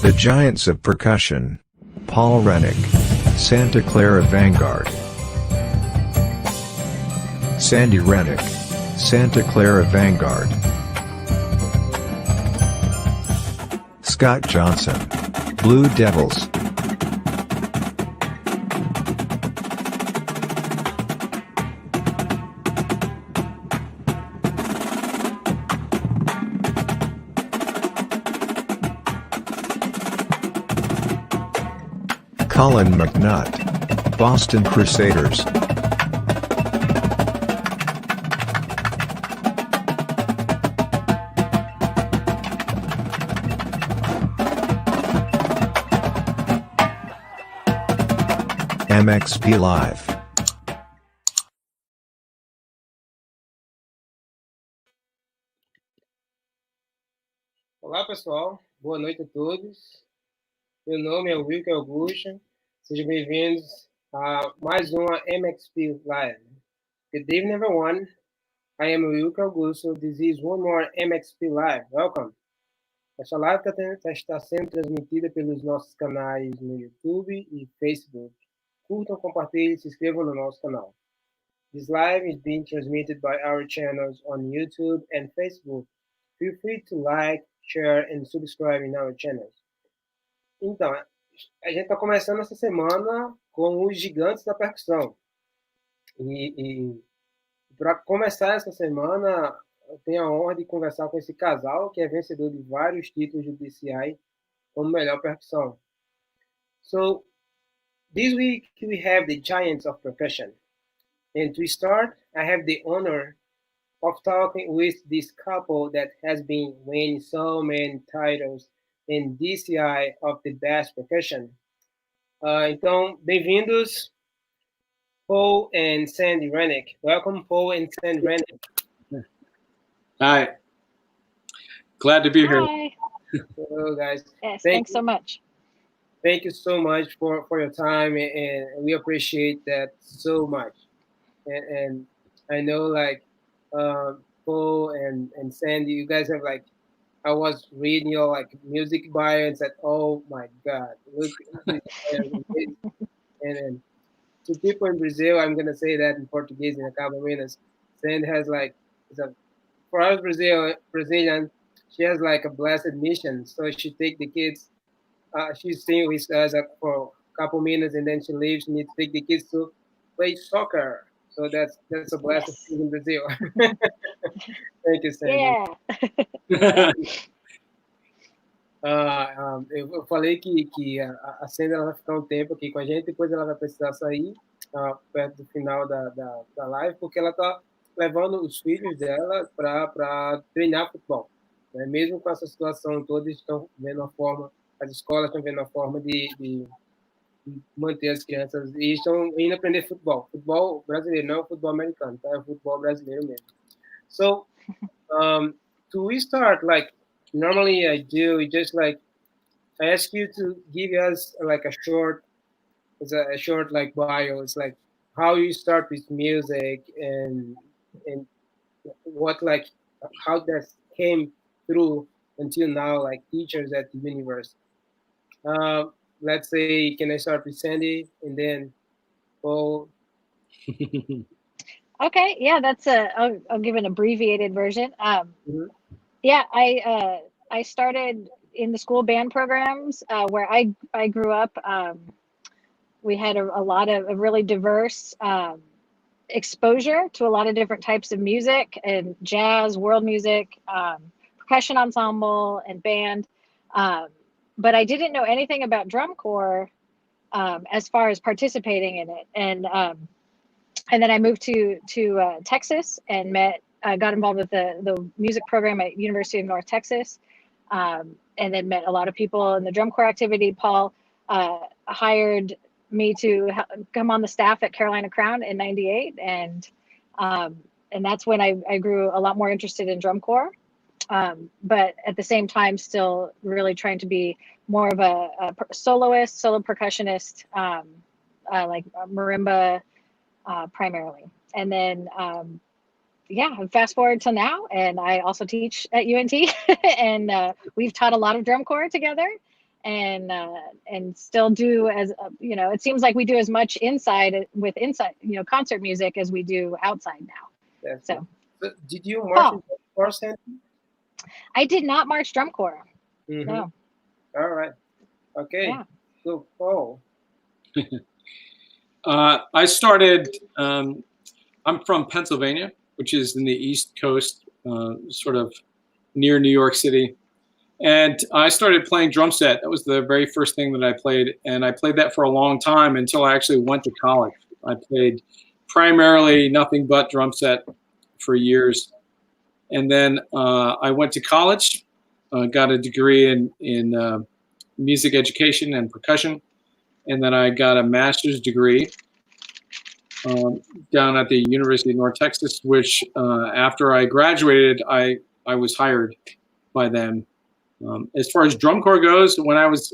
The Giants of Percussion. Paul Rennick. Clara Vanguard. Sandi Rennick. Clara Vanguard. Scott Johnson. Blue Devils. Colin McNutt. Boston Crusaders. MXP Live. Olá pessoal, boa noite a todos. Meu nome é Wilker Augusto. Sejam bem-vindos a mais uma MXP Live. Good evening, everyone. I am Wilker Augusto. This is one more MXP Live. Welcome. Essa live está sendo transmitida pelos nossos canais no YouTube e Facebook. Curtam, compartilhem e se inscrevam no nosso canal. This live is being transmitted by our channels on YouTube and Facebook. Feel free to like, share, and subscribe in our channels. Então, a gente está começando essa semana com os gigantes da percussão. E para começar essa semana, eu tenho a honra de conversar com esse casal, que é vencedor de vários títulos do DCI como melhor percussão. So, this week we have the Giants of Percussion. And to start, I have the honor of talking with this couple that has been winning so many titles in DCI of the Best Percussion. Então, bem-vindos, Paul and Sandi Rennick. Welcome, Paul and Sandi Rennick. Hi. Glad to be here. Hi. Hello, guys. Yes, thanks so much. Thank you so much for your time, and we appreciate that so much. And I know, like, Paul and Sandi, you guys have, like, I was reading your, like, music bio and said, oh my God, look at this. And to people in Brazil, I'm going to say that in Portuguese in a couple of minutes. Sandi has, like, for us Brazilian, she has, like, a blessed mission. So she take the kids, she's staying with us for a couple minutes, and then she leaves. She needs to take the kids to play soccer. So that's a blessed thing in Brazil. Thank you, Sandi. Yeah. Eu falei que a Sandi ela vai ficar um tempo aqui com a gente, depois ela vai precisar sair perto do final da live, porque ela está levando os filhos dela para treinar futebol. Né? Mesmo com essa situação toda, eles estão vendo a forma, as escolas estão vendo a forma de manter as crianças e estão indo aprender futebol. Futebol brasileiro, não futebol americano, tá? É futebol brasileiro mesmo. So, to start, like, normally I do just like I ask you to give us like a short like bio. It's like how you start with music and what, like, how that came through until now, like teachers at the university. Let's say, can I start with Sandi and then Paul? Okay, yeah, I'll give an abbreviated version. Yeah, I started in the school band programs where I grew up. We had a lot of a really diverse exposure to a lot of different types of music and jazz, world music, percussion ensemble, and band. But I didn't know anything about drum corps as far as participating in it. And then I moved to Texas and got involved with the music program at University of North Texas, and then met a lot of people in the drum corps activity. Paul hired me to come on the staff at Carolina Crown in '98, and that's when I grew a lot more interested in drum corps. But at the same time, still really trying to be more of a soloist, solo percussionist, like marimba primarily. And then, fast forward till now, and I also teach at UNT, and we've taught a lot of drum corps together. and still do as you know. It seems like we do as much inside concert music as we do outside now. That's so did you march Paul, in drum corps? I did not march drum corps. No. All right. Okay. Yeah. So Paul. I started. I'm from Pennsylvania, which is in the East Coast, sort of near New York City. And I started playing drum set. That was the very first thing that I played. And I played that for a long time until I actually went to college. I played primarily nothing but drum set for years. And then I went to college, got a degree in music education and percussion. And then I got a master's degree down at the University of North Texas, which after I graduated, I was hired by them. As far as drum corps goes, when I was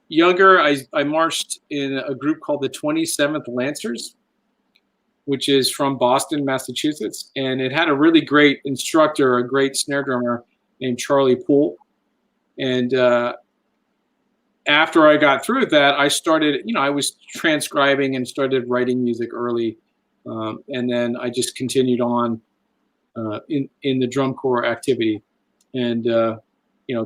younger, I marched in a group called the 27th Lancers, which is from Boston, Massachusetts, and it had a really great instructor, a great snare drummer named Charlie Poole. And after I got through that, I started, I was transcribing and started writing music early. And then I just continued on in the drum corps activity and,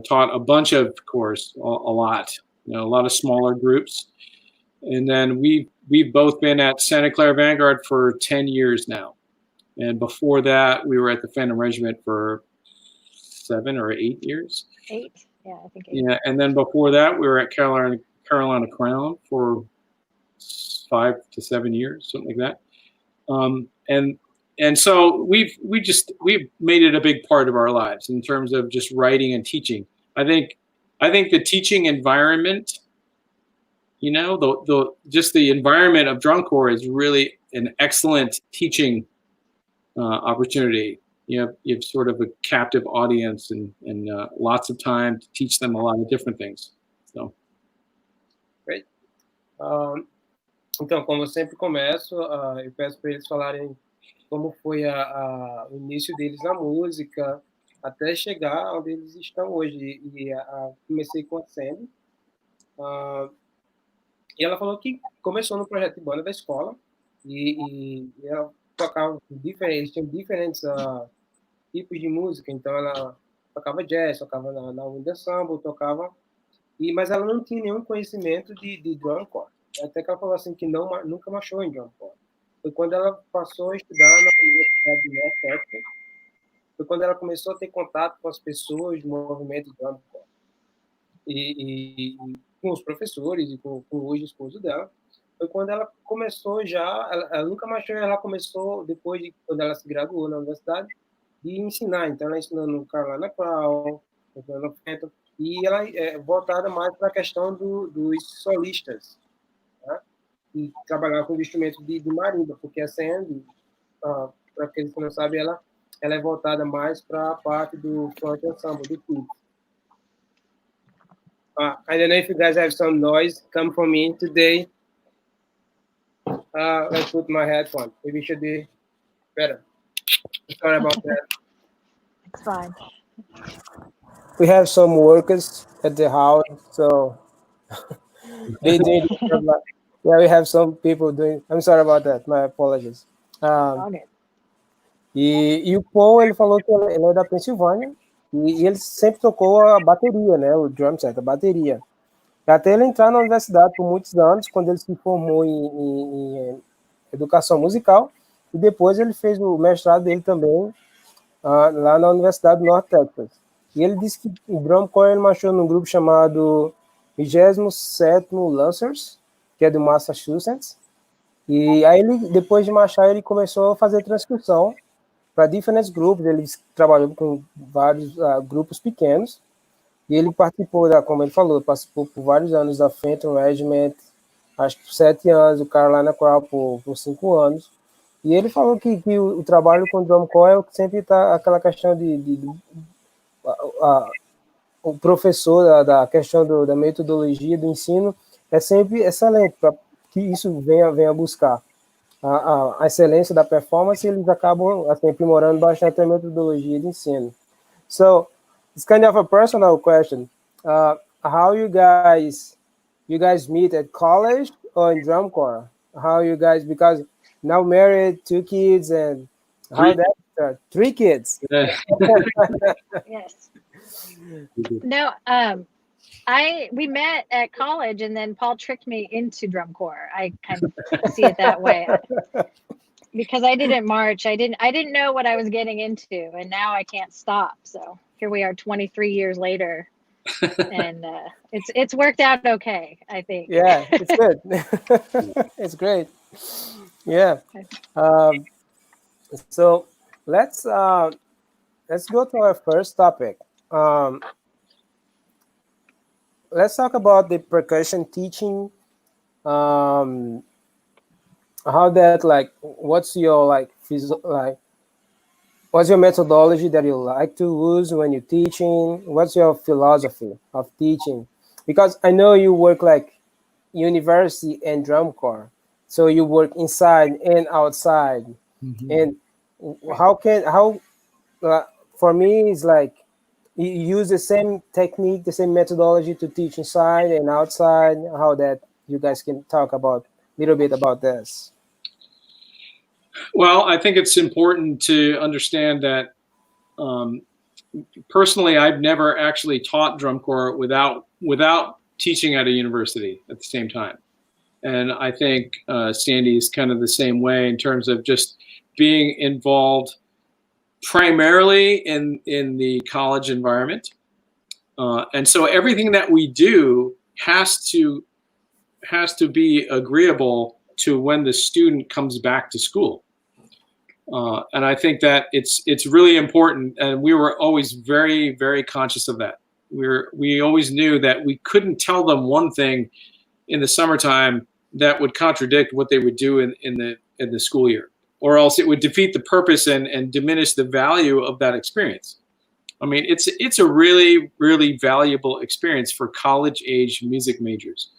taught a bunch of corps, a lot, a lot of smaller groups. And then we've both been at Clara Vanguard for 10 years now. And before that, we were at the Phantom Regiment for 7 or 8 years. 8. Yeah, I think 8. Yeah, and then before that, we were at Carolina Crown for 5 to 7 years, something like that. And so we've made it a big part of our lives in terms of just writing and teaching. I think the teaching environment, just the environment of drum corps is really an excellent teaching opportunity. You have sort of a captive audience and lots of time to teach them a lot of different things. So. Great. Então, como eu sempre começo, eu peço para eles falarem como foi o início deles na música, até chegar onde eles estão hoje. E comecei com a Sandy. E ela falou que começou no projeto de banda da escola e ela tocava eles tinham diferentes tipos de música, então ela tocava jazz, tocava na ensemble, mas ela não tinha nenhum conhecimento de drum corps. Até que ela falou assim que nunca marchou em drum corps. Foi quando ela passou a estudar na Universidade de North Texas, foi quando ela começou a ter contato com as pessoas do movimento de drum corps. E com os professores e com hoje o esposo dela, foi quando ela começou ela nunca marchou, ela começou depois quando ela se graduou na universidade, de ensinar. Então, ela ensinou no Carolina Crown, no Phantom, e ela é voltada mais para a questão dos solistas, né? E trabalhar com instrumento de marimba, porque a Sandy, para aqueles que não sabem, ela é voltada mais para a parte do front ensemble, do kids. I don't know if you guys have some noise come from me today. Let's put my headphone. Maybe it should be better. Sorry about that. It's fine. We have some workers at the house, so they we have some people doing. I'm sorry about that. My apologies. E o Paul, ele falou que ele é da Pensilvânia e ele sempre tocou a bateria, né? O drum set, a bateria. Até ele entrar na universidade por muitos anos, quando ele se formou em educação musical, e depois ele fez o mestrado dele também lá na Universidade do North Texas. E ele disse que o drum corps ele marchou num grupo chamado 27º Lancers, que é do Massachusetts. E aí, depois de marchar, ele começou a fazer transcrição para diferentes grupos. Ele trabalhou com vários grupos pequenos. E ele participou, como ele falou, participou por vários anos da Phantom Regiment, acho que por 7 anos, o Carolina Crown por 5 anos. E ele falou que o trabalho com o drum corps é o que sempre está aquela questão o professor, da questão da metodologia do ensino, é sempre excelente, para que isso venha buscar. A excelência da performance, eles acabam assim, aprimorando bastante a metodologia de ensino. So, it's kind of a personal question. how you guys meet at college or in drum corps? How you guys, because now married, 2 kids, and how Three. that start? 3 kids. Yeah. Yes. No, we met at college, and then Paul tricked me into drum corps. I kind of see it that way because I didn't march. I didn't know what I was getting into, and now I can't stop. So here we are, 23 years later, and it's worked out okay, I think. Yeah, it's good. It's great. Yeah. So let's go to our first topic. Let's talk about the percussion teaching. How that, like, what's your what's your methodology that you like to use when you're teaching? What's your philosophy of teaching? Because I know you work like university and drum corps, so you work inside and outside. And how for me it's like you use the same technique, the same methodology to teach inside and outside. How that you guys can talk about a little bit about this. Well, I think it's important to understand that personally, I've never actually taught drum corps without teaching at a university at the same time. And I think Sandi is kind of the same way in terms of just being involved primarily in the college environment. And so everything that we do has to be agreeable to when the student comes back to school. And I think that it's really important, and we were always very, very conscious of that. We always knew that we couldn't tell them one thing in the summertime that would contradict what they would do in the school year, or else it would defeat the purpose and diminish the value of that experience. I mean, it's a really, really valuable experience for college-age music majors.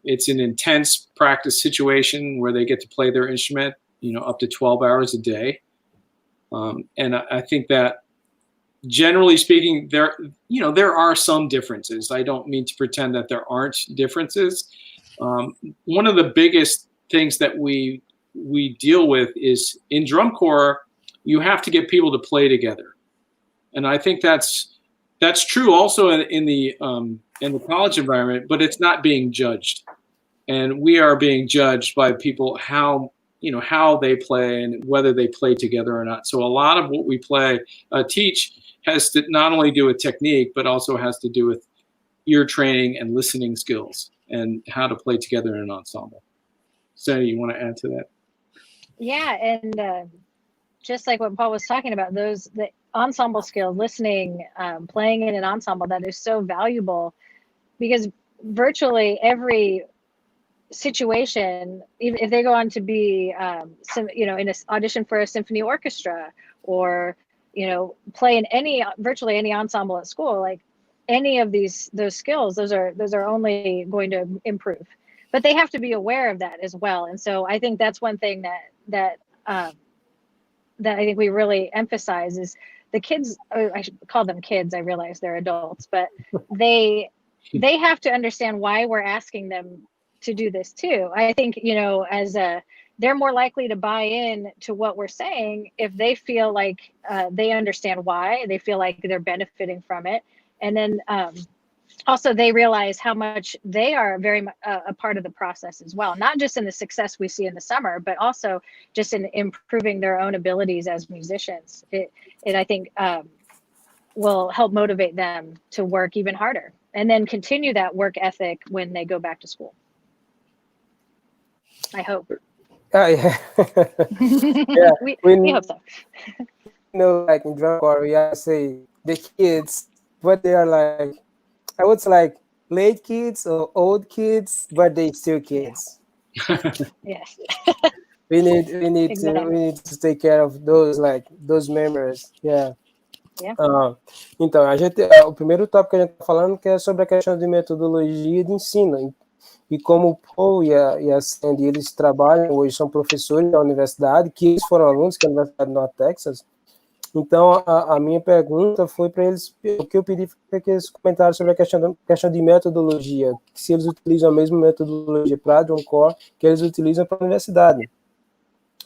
It's an intense practice situation where they get to play their instrument, up to 12 hours a day. And I think that generally speaking, there are some differences. I don't mean to pretend that there aren't differences. One of the biggest things that we deal with is in drum corps, you have to get people to play together. And I think that's true also in the college environment, but it's not being judged. And we are being judged by people how they play and whether they play together or not. So a lot of what we teach has to not only do with technique, but also has to do with ear training and listening skills and how to play together in an ensemble. Sandi, you want to add to that? Yeah, and just like what Paul was talking about, the ensemble skill, listening, playing in an ensemble, that is so valuable, because virtually every situation, even if they go on to be in an audition for a symphony orchestra, or play in virtually any ensemble at school, like any of those skills, those are only going to improve, but they have to be aware of that as well. And so I think that's one thing that I think we really emphasize is the kids. I should call them kids, I realize they're adults, but they have to understand why we're asking them to do this too. I think, they're more likely to buy in to what we're saying if they feel like they understand why, they feel like they're benefiting from it. And then also they realize how much they are very much a part of the process as well, not just in the success we see in the summer, but also just in improving their own abilities as musicians. It I think will help motivate them to work even harder and then continue that work ethic when they go back to school. I hope. Yeah. Yeah, we hope so. Like in drum corps, we say the kids, but they are like, I would say like late kids or old kids, but they still kids. Yes. we need to take care of those members. Yeah. Yeah. Então, o primeiro tópico que a gente está falando que é sobre a questão de metodologia de ensino. E como o Paul e a Sandi, eles trabalham, hoje são professores da universidade, que eles foram alunos, que é a Universidade de North Texas, Então, a minha pergunta foi para eles, o que eu pedi foi que eles comentaram sobre a questão de metodologia, se eles utilizam a mesma metodologia para drum corps que eles utilizam para a universidade.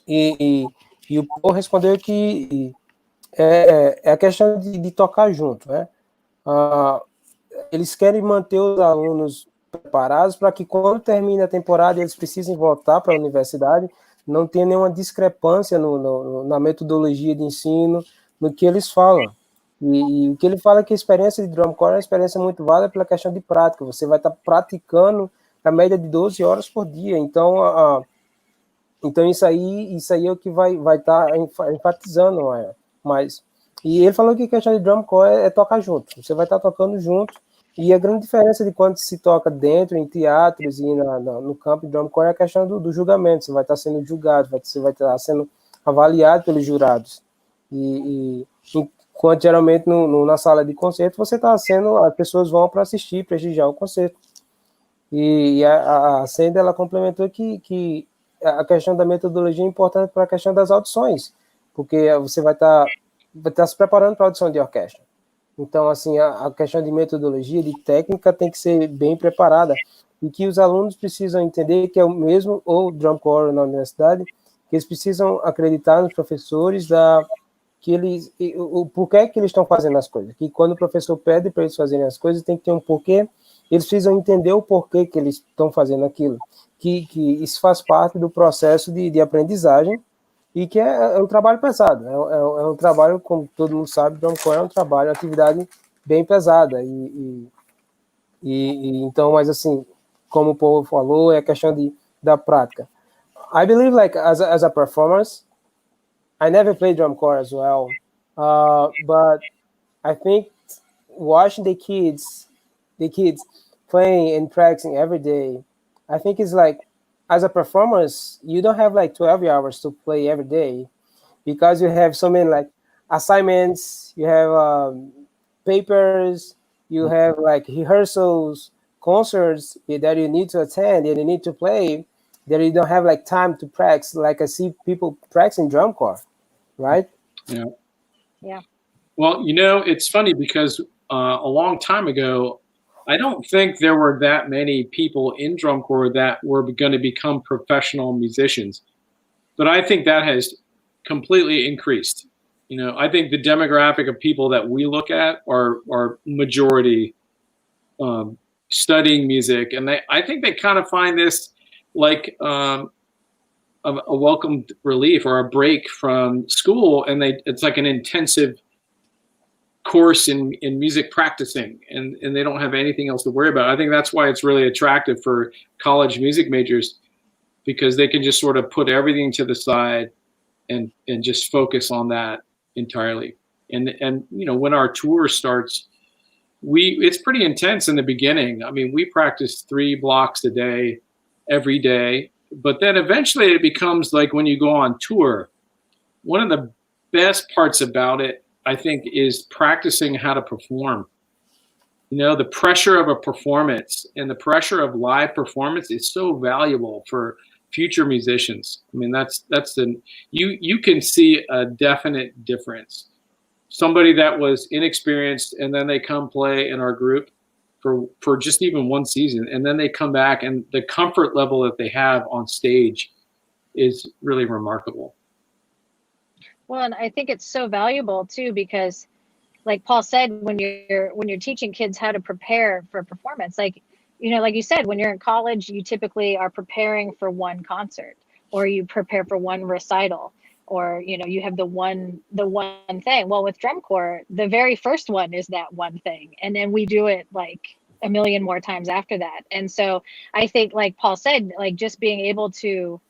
E o Paul respondeu que é a questão de tocar junto, né? Eles querem manter os alunos preparados para que quando termine a temporada eles precisem voltar para a universidade, não tenha nenhuma discrepância na metodologia de ensino, no que eles falam. E o que ele fala é que a experiência de drum corps é uma experiência muito válida pela questão de prática. Você vai estar praticando a média de 12 horas por dia. Então, isso aí é o que vai estar enfatizando mais. E ele falou que a questão de drum corps é tocar junto. Você vai estar tocando junto. E a grande diferença de quando se toca dentro, em teatros e no campo de drum corps é a questão do julgamento. Você vai estar sendo julgado, você vai estar sendo avaliado pelos jurados. Enquanto geralmente na sala de concerto, você está as pessoas vão para assistir, prestigiar o concerto. E a Sandi, ela complementou que a questão da metodologia é importante para a questão das audições, porque você vai estar se preparando para a audição de orquestra. Então, assim, a questão de metodologia, de técnica, tem que ser bem preparada, e que os alunos precisam entender que é o mesmo, ou drum corps na universidade, que eles precisam acreditar nos professores, o porquê que eles estão fazendo as coisas, que quando o professor pede para eles fazerem as coisas, tem que ter um porquê, eles precisam entender o porquê que eles estão fazendo aquilo, que isso faz parte do processo de aprendizagem, e que é um trabalho pesado, é um trabalho, como todo mundo sabe, drum corps é um trabalho, uma atividade bem pesada, então, mas assim, como o Paul falou, é a questão da prática. I believe, like, as a performance, I never played drum corps as well, but I think watching the kids playing and practicing every day, I think it's like, as a performance, you don't have like 12 hours to play every day, because you have so many like assignments, you have papers, you have like rehearsals, concerts that you need to attend and you need to play, that you don't have like time to practice. Like I see people practicing drum corps, right? Yeah. Well, it's funny because a long time ago, I don't think there were that many people in drum corps that were going to become professional musicians, but I think that has completely increased. I think the demographic of people that we look at are majority studying music, and I think they kind of find this like a welcome relief or a break from school, and it's like an intensive course in music practicing, and they don't have anything else to worry about. I think that's why it's really attractive for college music majors, because they can just sort of put everything to the side and just focus on that entirely. And when our tour starts, it's pretty intense in the beginning. I mean, we practice 3 blocks a day every day, but then eventually it becomes like when you go on tour, one of the best parts about it, I think, is practicing how to perform. The pressure of a performance and the pressure of live performance is so valuable for future musicians. I mean, you can see a definite difference. Somebody that was inexperienced and then they come play in our group for just even one season, and then they come back, and the comfort level that they have on stage is really remarkable. Well, and I think it's so valuable too, because like Paul said, when you're teaching kids how to prepare for performance, like you said, when you're in college, you typically are preparing for one concert, or you prepare for one recital, or you have the one thing. Well, with drum corps, the very first one is that one thing, and then we do it like a million more times after that. And so I think, like Paul said, like just being able to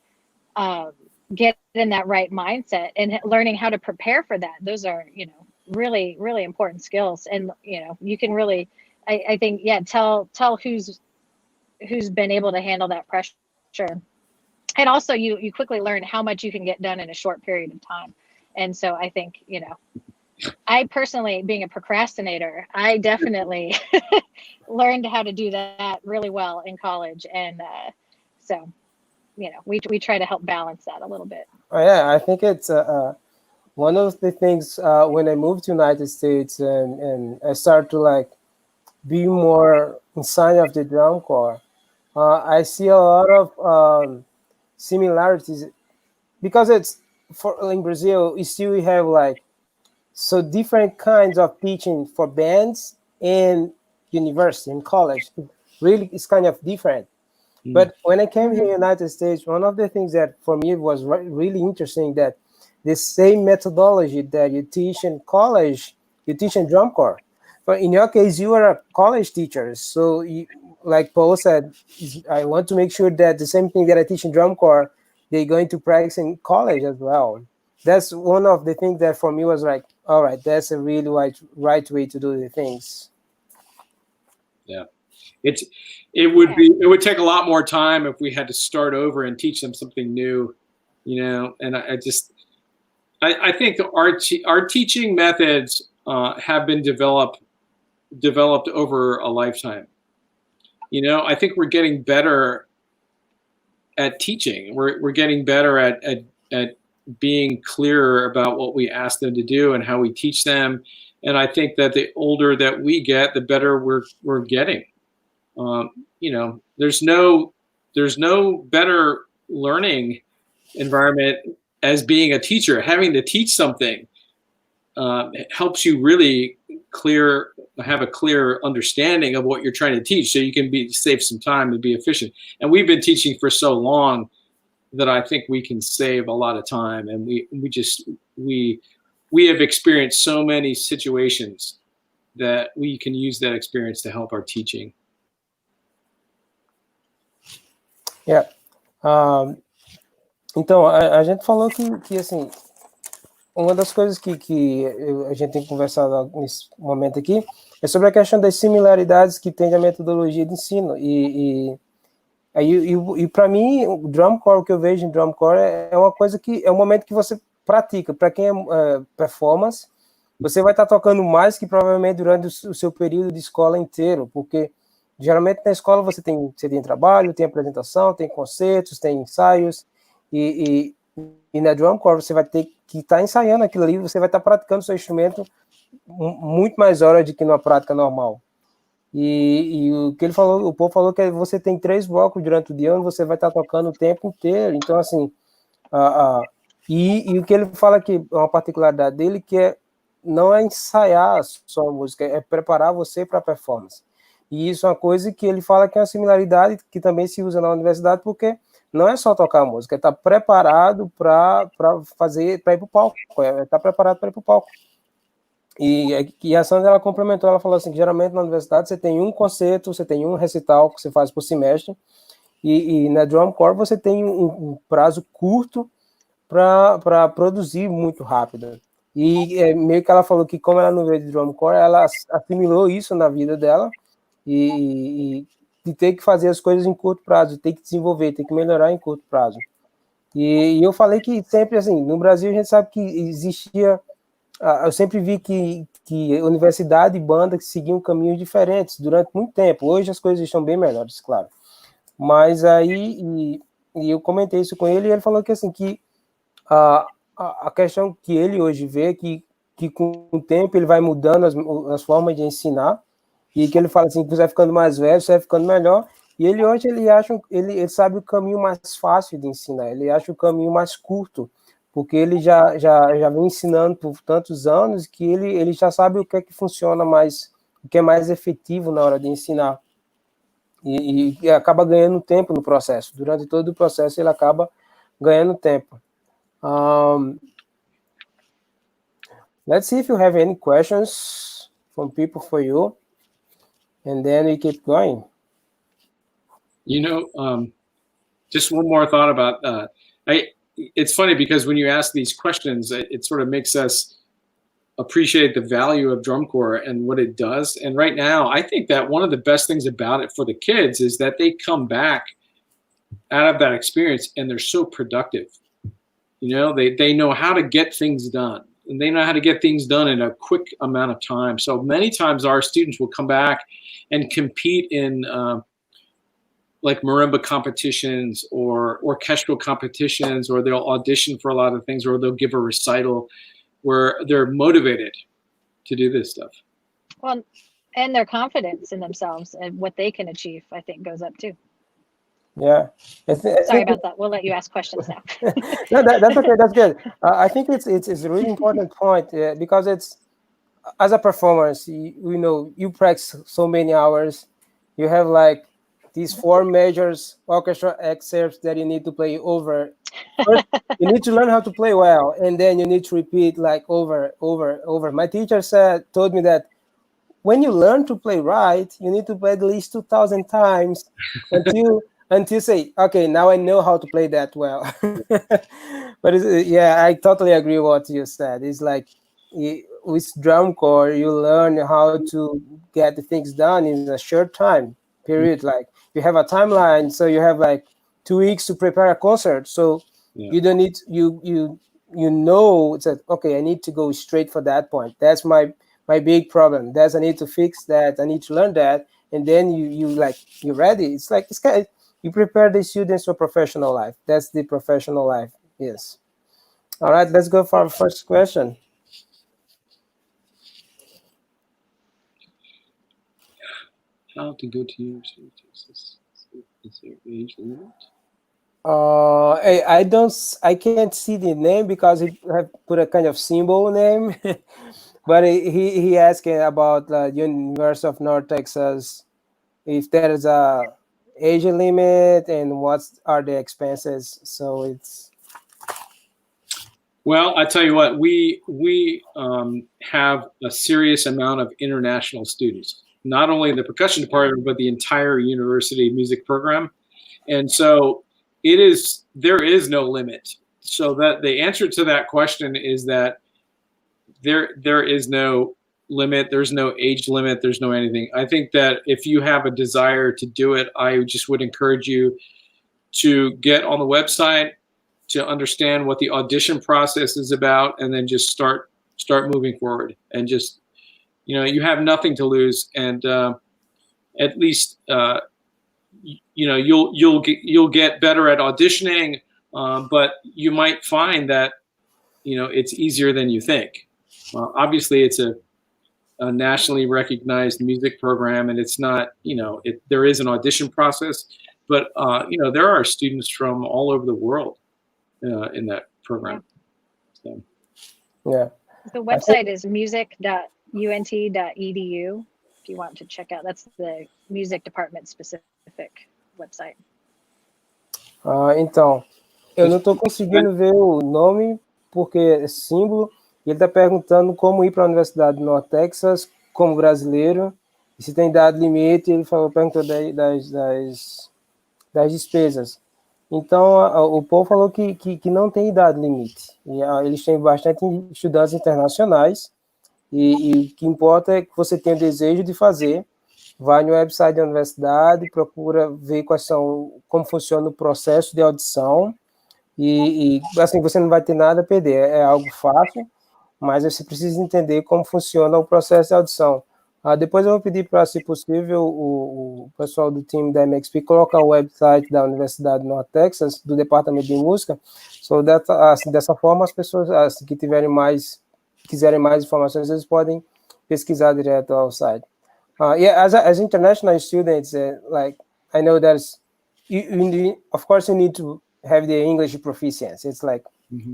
get in that right mindset and learning how to prepare for that, those are really, really important skills. And you can really, I think, tell who's been able to handle that pressure. And also you quickly learn how much you can get done in a short period of time. And so I think, I personally, being a procrastinator, I definitely learned how to do that really well in college. And so we try to help balance that a little bit. Oh, yeah, I think it's one of the things when I moved to United States and I started to like be more inside of the drum corps, I see a lot of similarities because it's for in Brazil, you still have like so different kinds of teaching for bands in university and college. Really, it's kind of different. But when I came here in the United States, one of the things that for me was really interesting that the same methodology that you teach in college, you teach in drum corps. But in your case, you are a college teacher. So you, like Paul said, I want to make sure that the same thing that I teach in drum corps, they're going to practice in college as well. That's one of the things that for me was like, all right, that's a really right way to do the things. Yeah. It would take a lot more time if we had to start over and teach them something new, you know. And I think our teaching methods have been developed over a lifetime. You know, I think we're getting better at teaching. We're getting better at being clearer about what we ask them to do and how we teach them. And I think that the older that we get, the better we're getting. You know, there's no better learning environment as being a teacher. Having to teach something helps you really have a clear understanding of what you're trying to teach, so you can save some time and be efficient. And we've been teaching for so long that I think we can save a lot of time. And we have experienced so many situations that we can use that experience to help our teaching. Yeah. Então, a gente falou que assim, uma das coisas que a gente tem conversado nesse momento aqui é sobre a questão das similaridades que tem na metodologia de ensino. E para mim, o drum corps, o que eu vejo em drum corps é uma coisa que é um momento que você pratica. Para quem é performance, você vai estar tocando mais que provavelmente durante o seu período de escola inteiro, porque geralmente na escola você tem trabalho, tem apresentação, tem concertos, tem ensaios, e na drum corps você vai ter que estar ensaiando aquilo ali, você vai estar praticando seu instrumento muito mais horas do que numa prática normal. E o que ele falou, o Paul falou que você tem 3 blocos durante o dia onde você vai estar tocando o tempo inteiro. Então, assim, e o que ele fala que é uma particularidade dele, que não é ensaiar só a música, é preparar você para a performance. E isso é uma coisa que ele fala que é uma similaridade que também se usa na universidade, porque não é só tocar a música, é estar preparado para ir para o palco, é estar preparado para ir para o palco. E a Sandra, ela complementou, ela falou assim, que geralmente na universidade você tem um concerto, você tem um recital que você faz por semestre, e na drum corps você tem um prazo curto para produzir muito rápido. E meio que ela falou que como ela não veio de drum corps, ela assimilou isso na vida dela, e ter que fazer as coisas em curto prazo, ter que desenvolver, ter que melhorar em curto prazo. E eu falei que sempre, assim, no Brasil a gente sabe que existia, eu sempre vi que universidade e banda que seguiam caminhos diferentes durante muito tempo. Hoje as coisas estão bem melhores, claro. Mas aí, e eu comentei isso com ele, e ele falou que, assim, que a questão que ele hoje vê, que com o tempo ele vai mudando as formas de ensinar, e que ele fala assim, que você vai ficando mais velho, você vai ficando melhor, e ele hoje ele sabe o caminho mais fácil de ensinar, ele acha o caminho mais curto, porque ele já vem ensinando por tantos anos que ele já sabe o que é que funciona mais, o que é mais efetivo na hora de ensinar, e acaba ganhando tempo no processo. Durante todo o processo ele acaba ganhando tempo. Let's see if you have any questions from people for you. And then we keep going. You know, just one more thought about it's funny because when you ask these questions, it sort of makes us appreciate the value of drum corps and what it does. And right now, I think that one of the best things about it for the kids is that they come back out of that experience and they're so productive. You know, they know how to get things done. And they know how to get things done in a quick amount of time. So many times our students will come back and compete in like marimba competitions or orchestral competitions, or they'll audition for a lot of things, or they'll give a recital. where they're motivated to do this stuff. Well, and their confidence in themselves and what they can achieve, I think, goes up too. Yeah. Sorry about that. We'll let you ask questions now. No, that's okay. That's good. I think it's a really important point because it's, as a performance, you practice so many hours. You have like these 4 majors orchestra excerpts that you need to play over. First, you need to learn how to play well, and then you need to repeat like over. My teacher told me that when you learn to play right, you need to play at least 2,000 times until say, okay, now I know how to play that well. But yeah, I totally agree with what you said. It's like with drum corps, you learn how to get the things done in a short time period. Like you have a timeline, so you have like 2 weeks to prepare a concert. So you don't need you know that, okay, I need to go straight for that point. That's my big problem. I need to fix that. I need to learn that, and then you're ready. It's like it's kind of, you prepare the students for professional life. That's the professional life. Yes. All right, let's go for our first question. How to go to university? Is there age limit? I can't see the name because he have put a kind of symbol name, but he asking about the University of North Texas, if there is a age limit and what are the expenses. So it's. Well, I tell you what, we have a serious amount of international students, not only in the percussion department, but the entire university music program. And so there is no limit. So that the answer to that question is that there is no limit. There's no age limit. There's no anything. I think that if you have a desire to do it, I just would encourage you to get on the website, to understand what the audition process is about, and then just start moving forward. And just, you have nothing to lose, and at least you'll get better at auditioning, but you might find that it's easier than you think. Obviously, it's a nationally recognized music program, and it's not, there is an audition process, but there are students from all over the world in that program. So. Yeah. The website is music.unt.edu. If you want to check out, that's the music department specific website. Então, eu não estou conseguindo ver o nome porque é símbolo. Ele está perguntando como ir para a Universidade do Norte Texas como brasileiro e se tem dado limite. Ele perguntou das despesas. Então, o Paul falou que não tem idade limite. E, eles têm bastante estudantes internacionais e o que importa é que você tenha o desejo de fazer. Vai no website da universidade, procura ver como funciona o processo de audição e assim, você não vai ter nada a perder. É algo fácil, mas você precisa entender como funciona o processo de audição. Depois eu vou pedir para, se possível, o pessoal do time da MXP colocar o website da Universidade do Norte Texas, do Departamento de Música, dessa forma as pessoas que quiserem mais informações, eles podem pesquisar direto ao site. Yeah, as international students, like I know there's, of course you need to have the English proficiency. It's like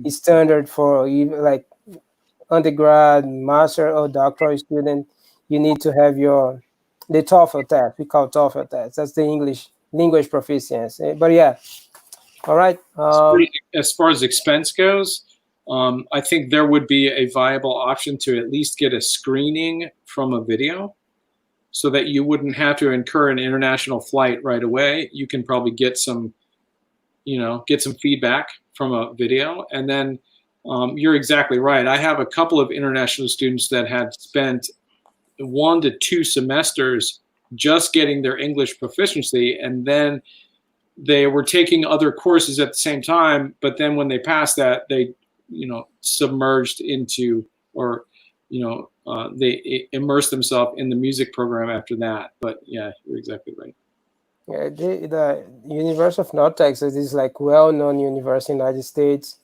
it's standard for like undergrad, master, or doctoral student. You need to have the TOEFL test. We call TOEFL test. That's the English language proficiency. But yeah, all right. As far as expense goes, I think there would be a viable option to at least get a screening from a video, so that you wouldn't have to incur an international flight right away. You can probably get some feedback from a video, and then you're exactly right. I have a couple of international students that had spent 1 to 2 semesters just getting their English proficiency, and then they were taking other courses at the same time, but then when they passed that, they submerged into, or they immerse themselves in the music program after that. But yeah, you're exactly right. Yeah, the University of North Texas is like well-known university in the United States.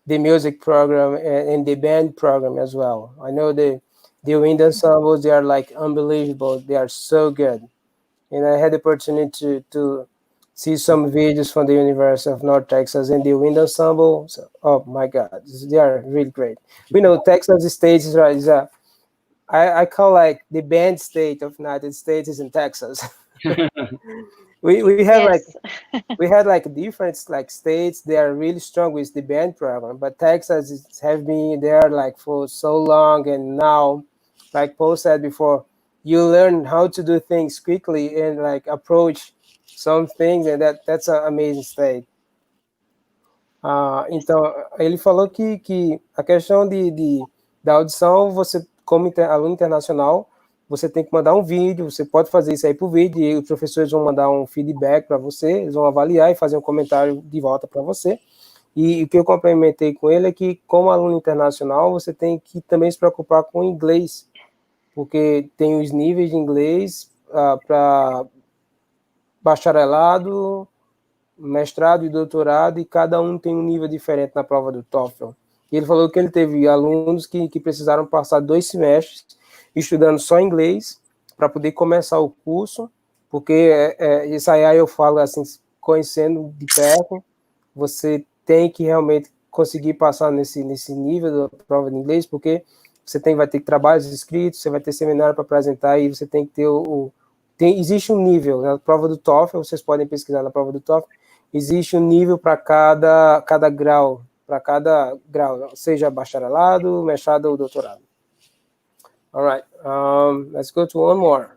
the music program and the band program as well. I know the wind ensembles, they are like unbelievable. They are so good. And I had the opportunity to see some videos from the University of North Texas and the wind ensemble. So, oh my God, they are really great. We know Texas State I call like the band state of United States is in Texas. we have like Yes. we had like different like states. They are really strong with the band program, but Texas have been there like for so long, and now, like Paul said before, you learn how to do things quickly and like approach some things, and that's an amazing state. Então, ele falou que a questão da audição, você, como aluno internacional, você tem que mandar um vídeo, você pode fazer isso aí por vídeo, e os professores vão mandar um feedback para você, eles vão avaliar e fazer um comentário de volta para você. E o que eu complementei com ele é que, como aluno internacional, você tem que também se preocupar com o inglês, porque tem os níveis de inglês para bacharelado, mestrado e doutorado, e cada um tem um nível diferente na prova do TOEFL. E ele falou que ele teve alunos que precisaram passar 2 semestres estudando só inglês para poder começar o curso, porque isso aí eu falo assim, conhecendo de perto, você tem que realmente conseguir passar nesse nível da prova de inglês, porque você vai ter trabalhos escritos, você vai ter seminário para apresentar, e você tem que ter existe um nível na prova do TOEFL, vocês podem pesquisar na prova do TOEFL, existe um nível para cada grau, seja bacharelado, mestrado ou doutorado. All right, let's go to one more.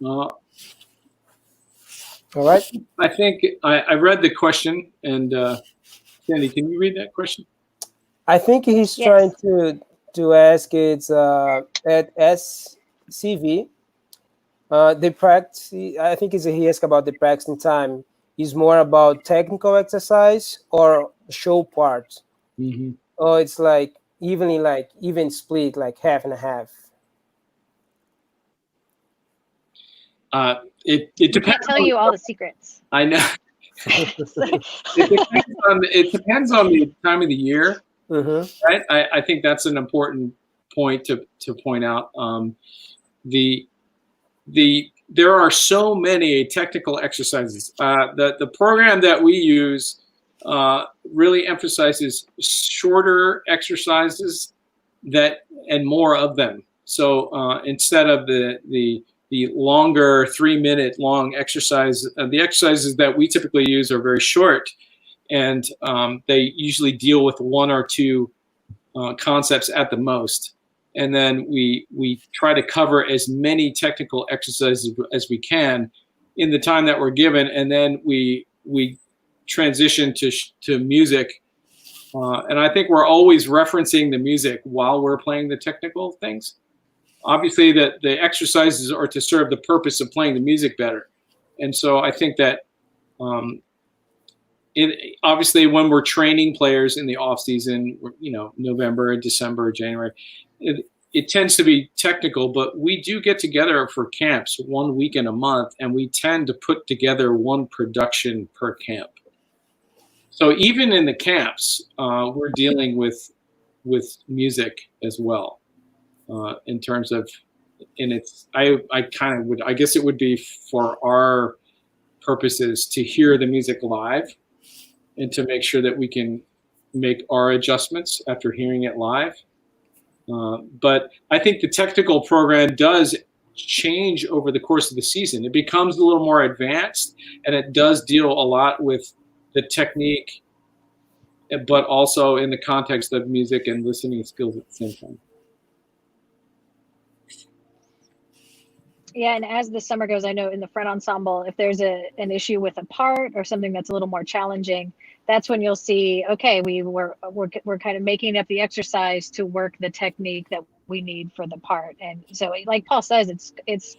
All right. I think I read the question, and Sandy, can you read that question? I think he's trying to ask it's at SCV. The practice, I think he asked about the practicing time is more about technical exercise or show part. Mm-hmm. Or it's like even split, like half and a half. It depends. I can't tell you all the secrets. I know. It depends on the time of the year. Mm-hmm. Right? I think that's an important point to point out. There are so many technical exercises. The program that we use really emphasizes shorter exercises and more of them. So instead of the longer 3-minute long exercise, the exercises that we typically use are very short, and they usually deal with 1 or 2 concepts at the most. And then we try to cover as many technical exercises as we can in the time that we're given, and then we transition to music. And I think we're always referencing the music while we're playing the technical things. Obviously, that the exercises are to serve the purpose of playing the music better. And so I think that obviously when we're training players in the off season, November, December, January, it tends to be technical, but we do get together for camps 1 week in a month, and we tend to put together 1 production per camp. So even in the camps, we're dealing with music as well, in terms of, and it's I guess it would be for our purposes to hear the music live and to make sure that we can make our adjustments after hearing it live. But I think the technical program does change over the course of the season. It becomes a little more advanced, and it does deal a lot with the technique, but also in the context of music and listening skills at the same time. Yeah, and as the summer goes, I know in the front ensemble, if there's an issue with a part or something that's a little more challenging, that's when you'll see, okay, we're kind of making up the exercise to work the technique that we need for the part. And so, like Paul says, it's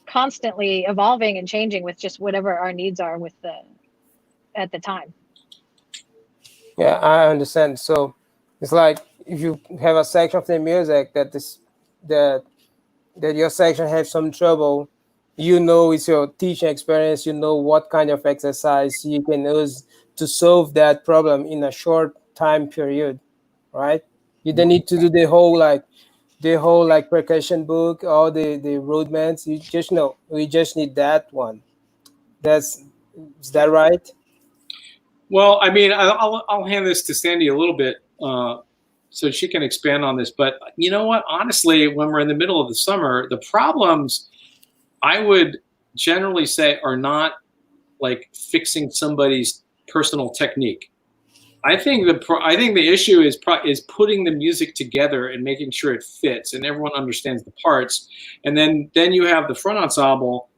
constantly evolving and changing with just whatever our needs are at the time. Yeah, I understand. So it's like if you have a section of the music that that your section have some trouble, you know it's your teaching experience, you know what kind of exercise you can use to solve that problem in a short time period, right? You don't need to do the whole like percussion book, all the rudiments. You just know we just need that one. That's Is that right? Well, I mean, I'll hand this to Sandy a little bit so she can expand on this. But you know what? Honestly, when we're in the middle of the summer, the problems I would generally say are not like fixing somebody's personal technique. I think the issue is putting the music together and making sure it fits and everyone understands the parts, and then you have the front ensemble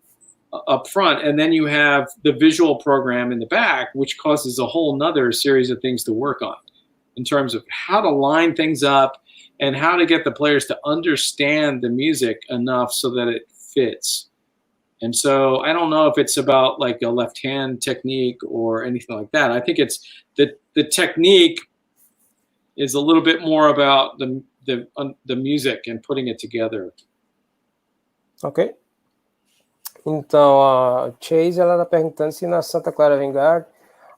up front, and then you have the visual program in the back, which causes a whole nother series of things to work on in terms of how to line things up and how to get the players to understand the music enough so that it fits. And so I don't know if it's about like a left hand technique or anything like that. I think it's the technique is a little bit more about the music and putting it together. Ok. Então, a Chase ela está perguntando se na Santa Clara Vanguard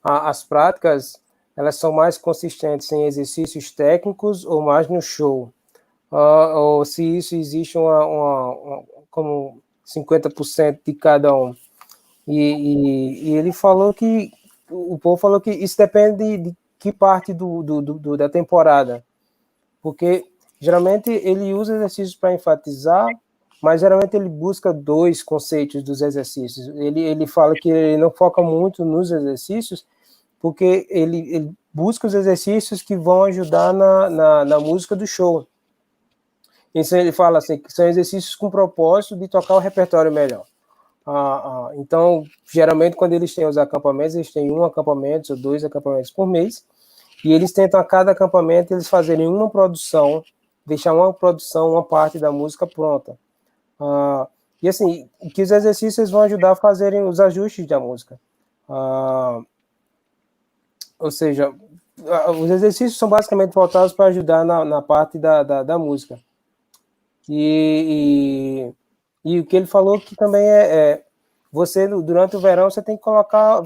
as práticas elas são mais consistentes em exercícios técnicos ou mais no show, ou se isso existe como 50% de cada um. E ele falou que o Paul falou que isso depende de que parte da temporada, porque geralmente ele usa exercícios para enfatizar, mas geralmente ele busca dois conceitos dos exercícios. Ele fala que ele não foca muito nos exercícios, porque ele busca os exercícios que vão ajudar na música do show. Então ele fala assim, que são exercícios com propósito de tocar o repertório melhor. Então, geralmente, quando eles têm os acampamentos, eles têm um acampamento ou dois acampamentos por mês, e eles tentam a cada acampamento eles fazerem uma produção, deixar uma produção, uma parte da música pronta. E assim, que os exercícios vão ajudar a fazerem os ajustes da música. Ou seja, os exercícios são basicamente voltados para ajudar na parte da música. E o que ele falou que também você, durante o verão, você tem que colocar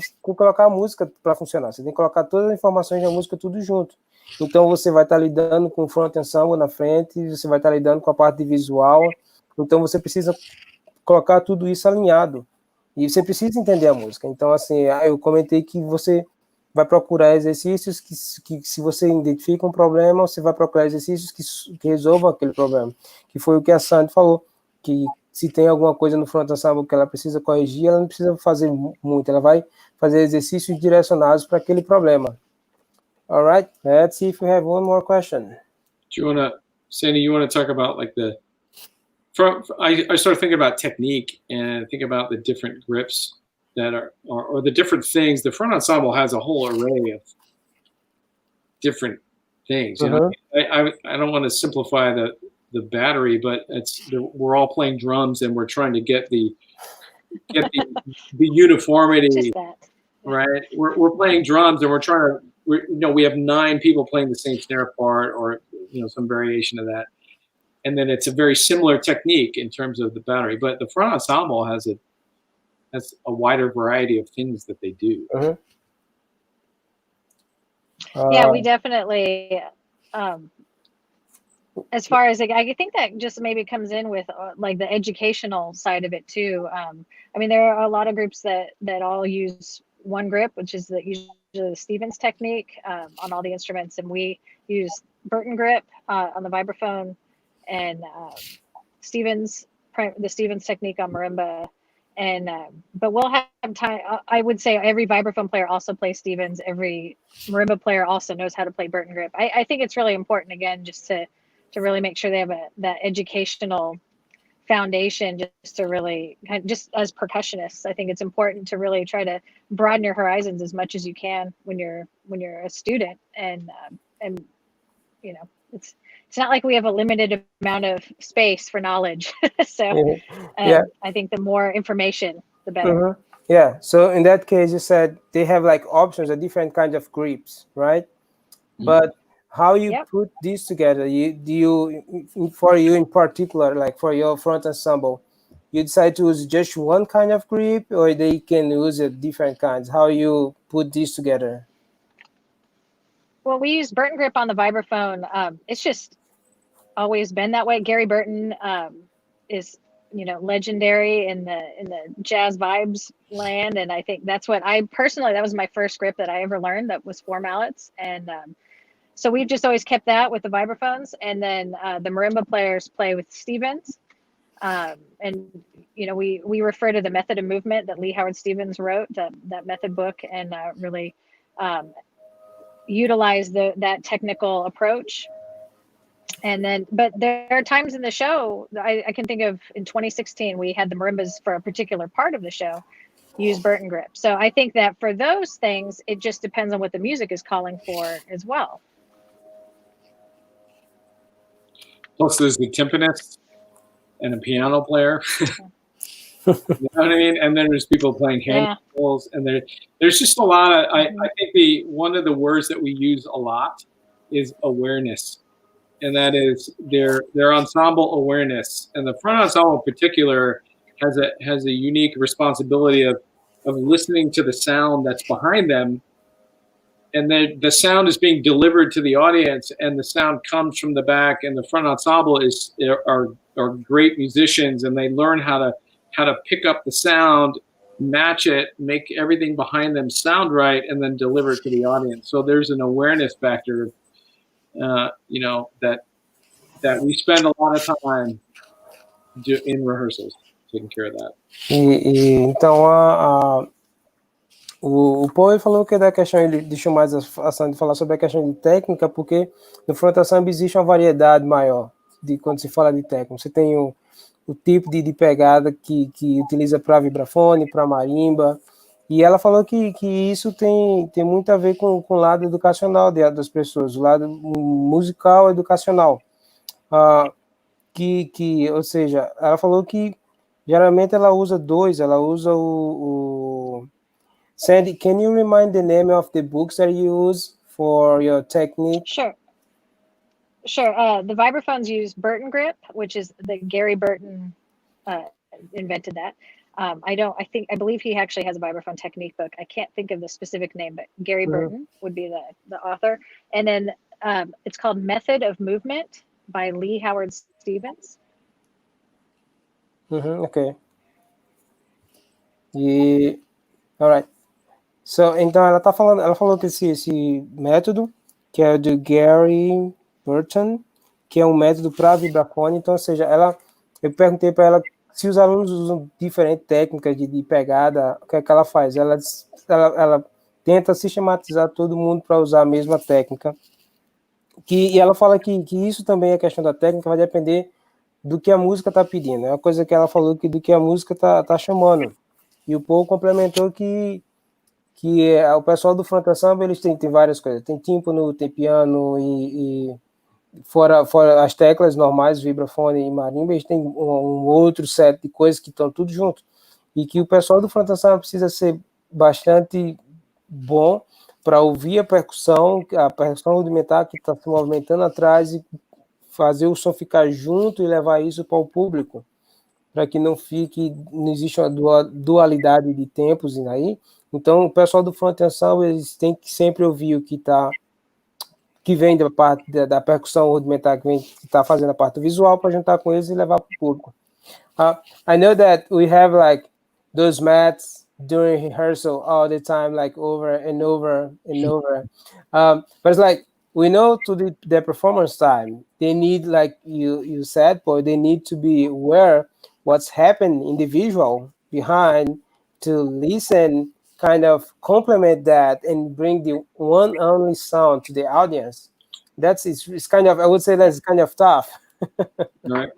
a música para funcionar. Você tem que colocar todas as informações da música tudo junto. Então, você vai estar lidando com o front ensemble na frente, você vai estar lidando com a parte de visual. Então, você precisa colocar tudo isso alinhado. E você precisa entender a música. Então, assim, eu comentei que você vai procurar exercícios que se você identifica um problema, você vai procurar exercícios que resolvam aquele problema. Que foi o que a Sandy falou, que se tem alguma coisa no front ensemble que ela precisa corrigir, ela não precisa fazer muito, ela vai fazer exercícios direcionados para aquele problema. All right, let's see if we have one more question. Sandy, you want to talk about like I started thinking about technique and think about the different grips that are or the different things. The front ensemble has a whole array of different things. You know, I don't want to simplify the battery, but we're all playing drums and we're trying to get the uniformity, right? We're playing drums and we're trying to, we have 9 people playing the same snare part or, some variation of that. And then it's a very similar technique in terms of the battery, but the front ensemble has a wider variety of things that they do. Yeah, we definitely, as far as I think that just maybe comes in with like the educational side of it too. I mean, there are a lot of groups that all use one grip, which is usually the Stevens technique on all the instruments, and we use Burton grip on the vibraphone and the Stevens technique on marimba. And but we'll have time. I would say every vibraphone player also plays Stevens. Every marimba player also knows how to play Burton grip. I think it's really important, again, just to really make sure they have that educational foundation, just to really, just as percussionists, I think it's important to really try to broaden your horizons as much as you can when you're a student. And it's not like we have a limited amount of space for knowledge. So I think the more information, the better. Yeah. So in that case, you said they have like options, a different kind of grips, right? But how you Yep. put this together. For you in particular, like for your front ensemble, you decide to use just one kind of grip, or they can use different kinds. How you put this together? Well, we use Burton grip on the vibraphone. It's just always been that way. Gary Burton is, legendary in the jazz vibes land, and I think that's what I personally, that was my first grip that I ever learned, that was 4 mallets. And so we've just always kept that with the vibraphones, and then the marimba players play with Stevens. And we refer to the method of movement that Lee Howard Stevens wrote, that method book, and really utilize that technical approach. And then, but there are times in the show, I can think of in 2016, we had the marimbas for a particular part of the show use Burton grip. So I think that for those things, it just depends on what the music is calling for as well. Plus, there's the timpanist and a piano player. You know what I mean? And then there's people playing handles, and there's just a lot of. I think one of the words that we use a lot is awareness, and that is their ensemble awareness. And the front ensemble in particular has a unique responsibility of listening to the sound that's behind them, and the sound is being delivered to the audience, and the sound comes from the back. And the front ensemble are great musicians, and they learn how to pick up the sound, match it, make everything behind them sound right, and then deliver it to the audience. So there's an awareness factor, that we spend a lot of time in rehearsals taking care of that. Então o Paul falou que da questão, ele deixou mais a Sandy falar sobre a questão de técnica, porque no front ensemble existe uma variedade maior de quando se fala de técnica. Você tem o tipo de pegada que utiliza para vibrafone, para marimba, e ela falou que isso tem muito a ver com o lado educacional das pessoas, o lado musical educacional, ou seja, ela falou que geralmente ela usa o Sandy, can you remind the name of the books that you use for your technique? Sure. The vibraphones use Burton grip, which is the Gary Burton invented that. I believe he actually has a vibraphone technique book. I can't think of the specific name, but Gary Burton would be the author. And then it's called Method of Movement by Lee Howard Stevens. Okay. All right. So, então ela falou que esse método, que é o do Gary Burton, que é um método para vibrafone. Então, ou seja, eu perguntei para ela se os alunos usam diferentes técnicas de pegada, o que é que ela faz? Ela tenta sistematizar todo mundo para usar a mesma técnica. E ela fala que isso também, a questão da técnica, vai depender do que a música está pedindo. É uma coisa que ela falou que do que a música tá chamando. E o Paul complementou que o pessoal do front ensemble, eles têm várias coisas. Tem tímpano, tem piano e fora as teclas normais, vibrafone e marimba, eles têm um outro set de coisas que estão tudo junto. E que o pessoal do front ensemble precisa ser bastante bom para ouvir a percussão rudimentar que está se movimentando atrás e fazer o som ficar junto e levar isso para o público, para que não existe uma dualidade de tempos aí. Então, o pessoal do front ensemble, eles têm que sempre ouvir o que vem da parte da percussão rudimentar, que está fazendo a parte visual, para juntar com eles e levar para o público. I know that we have like those mats during rehearsal all the time, like over and over and over. But it's like, we know to the performance time, they need, like you said, Paul, they need to be aware what's happening in the visual behind to listen, kind of complement that and bring the one only sound to the audience. It's kind of, I would say that's kind of tough. Right.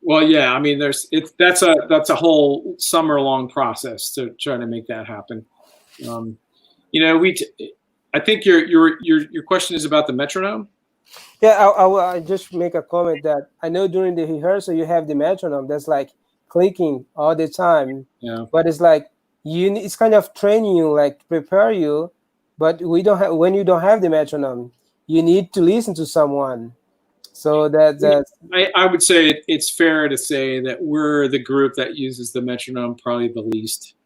Well, yeah, I mean, that's a whole summer-long process to try to make that happen. I think your question is about the metronome. Yeah, I just make a comment that I know during the rehearsal you have the metronome that's like clicking all the time. Yeah. But it's like it's kind of training you, like prepare you, But we don't have, when you don't have the metronome, you need to listen to someone. So that's I would say it's fair to say that we're the group that uses the metronome probably the least.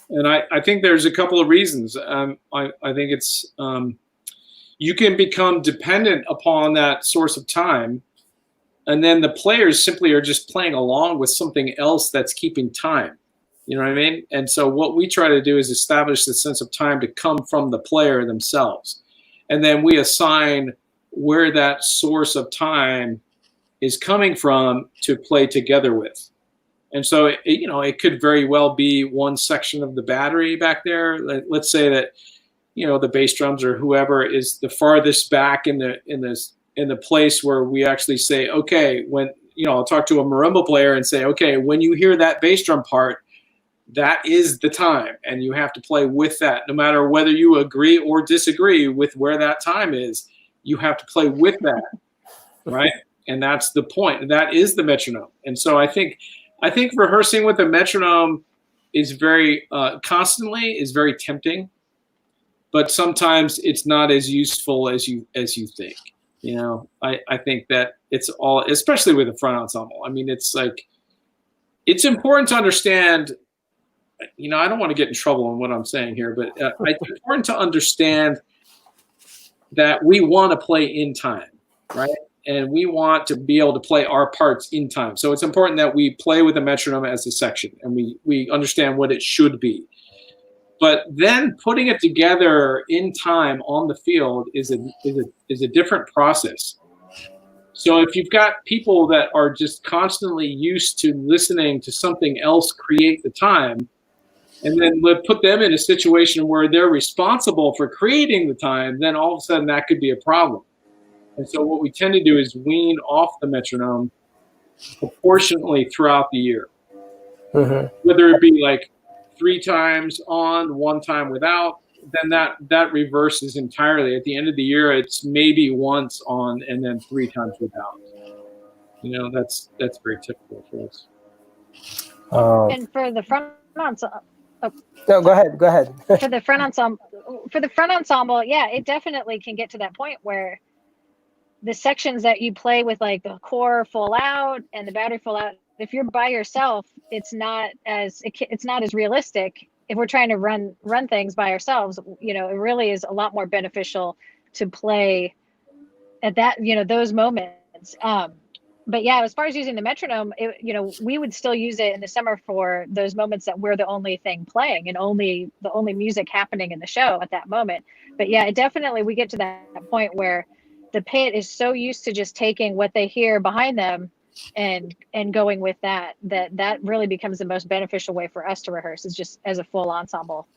And I think there's a couple of reasons. I think it's you can become dependent upon that source of time, and then the players simply are just playing along with something else that's keeping time. You know what I mean? And so what we try to do is establish the sense of time to come from the player themselves. And then we assign where that source of time is coming from to play together with. And so, it could very well be one section of the battery back there. Let's say that, the bass drums or whoever is the farthest back in the place where we actually say, okay, when, I'll talk to a marimba player and say, okay, when you hear that bass drum part, that is the time, and you have to play with that. No matter whether you agree or disagree with where that time is, you have to play with that, right? And that's the point. That is the metronome. And so I think rehearsing with a metronome is very constantly is very tempting, but sometimes it's not as useful as you think. I think that it's all, especially with a front ensemble. I mean, it's like, it's important to understand. I don't want to get in trouble on what I'm saying here, but it's important to understand that we want to play in time, right? And we want to be able to play our parts in time. So it's important that we play with a metronome as a section, and we understand what it should be. But then putting it together in time on the field is a different process. So if you've got people that are just constantly used to listening to something else create the time, and then put them in a situation where they're responsible for creating the time, then all of a sudden that could be a problem. And so what we tend to do is wean off the metronome proportionately throughout the year. Mm-hmm. Whether it be like 3 times on, 1 time without, then that reverses entirely. At the end of the year, it's maybe once on and then 3 times without. That's very typical for us. And for the front ensemble. No, go ahead. For the front ensemble, yeah, it definitely can get to that point where the sections that you play with, like the core full out and the battery full out, if you're by yourself, it's not as realistic. If we're trying to run things by ourselves, it really is a lot more beneficial to play at that, those moments. But yeah, as far as using the metronome, we would still use it in the summer for those moments that we're the only thing playing and the only music happening in the show at that moment. But yeah, we get to that point where the pit is so used to just taking what they hear behind them and going with that really becomes the most beneficial way for us to rehearse, is just as a full ensemble.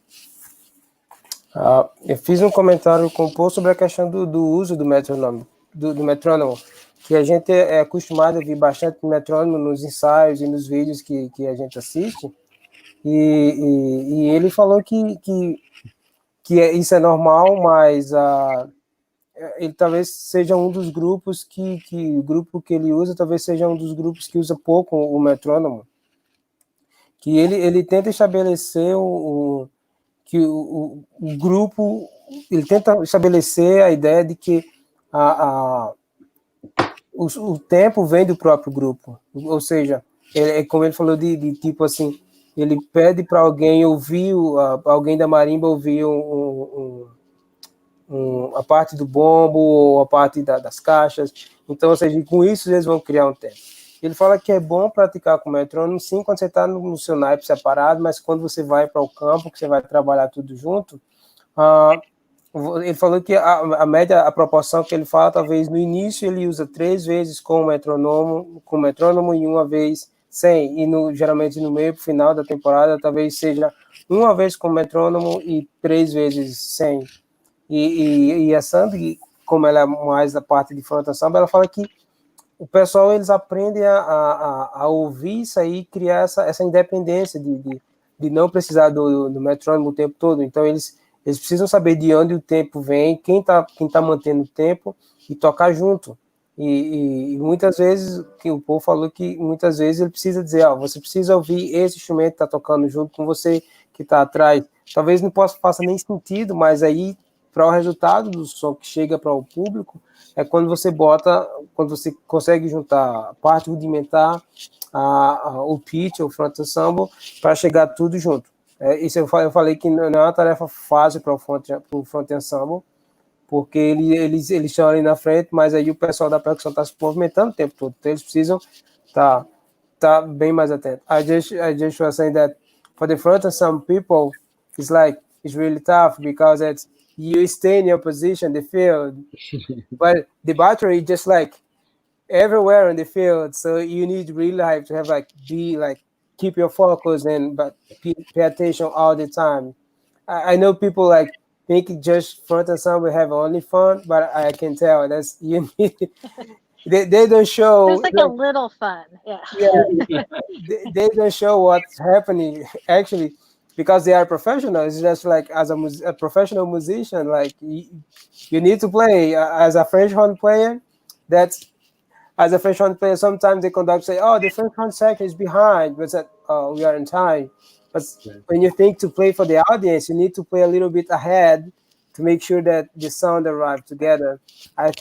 Eu fiz comentário composto sobre a questão do uso do metrônomo, do metrônomo, que a gente é acostumado a ouvir bastante metrônomo nos ensaios e nos vídeos que a gente assiste, e ele falou que isso é normal, mas ele talvez seja um dos grupos o grupo que ele usa talvez seja um dos grupos que usa pouco o metrônomo, que ele tenta estabelecer o grupo, ele tenta estabelecer a ideia de que o tempo vem do próprio grupo, ou seja, como ele falou de tipo assim, ele pede para alguém ouvir, alguém da marimba ouvir a parte do bombo ou a parte das caixas, então, ou seja, com isso eles vão criar um tempo. Ele fala que é bom praticar com o metrônomo, sim, quando você está no seu naipe separado, mas quando você vai para o campo, que você vai trabalhar tudo junto, ele falou que a média, a proporção que ele fala, talvez no início ele usa 3 vezes com o metrônomo e 1 vez sem, e geralmente no meio, pro final da temporada, talvez seja 1 vez com o metrônomo e 3 vezes sem. E a Sandi, como ela é mais da parte de front ensemble, ela fala que o pessoal, eles aprendem a ouvir isso aí, criar essa independência de não precisar do metrônomo o tempo todo. Então, eles precisam saber de onde o tempo vem, quem tá mantendo o tempo e tocar junto. E muitas vezes, que o Paul falou que muitas vezes ele precisa dizer, você precisa ouvir esse instrumento que está tocando junto com você, que está atrás. Talvez não faça nem sentido, mas aí, para o resultado do som que chega para o público, é quando você consegue juntar a parte rudimentar, o pitch, o front ensemble, para chegar tudo junto. Isso eu falei que não é uma tarefa fácil para o front ensemble, porque eles estão ali na frente, mas aí o pessoal da percussão está se movimentando o tempo todo, então eles precisam tá bem mais atentos. I just was saying that for the front of some people, it's really tough because you stay in your position, the field, but the battery just like everywhere in the field, so you need really to have keep your focus but pay attention all the time. I know people think just front ensemble have only fun, but I can tell that's you need. They don't show. There's a little fun, yeah. They don't show what's happening actually because they are professionals. It's just like as a professional musician, you need to play as a French horn player. As a French horn player, sometimes the conductor say, "Oh, the French horn section is behind," but we are in time. But when you think to play for the audience, you need to play a little bit ahead to make sure that the sound arrives together. I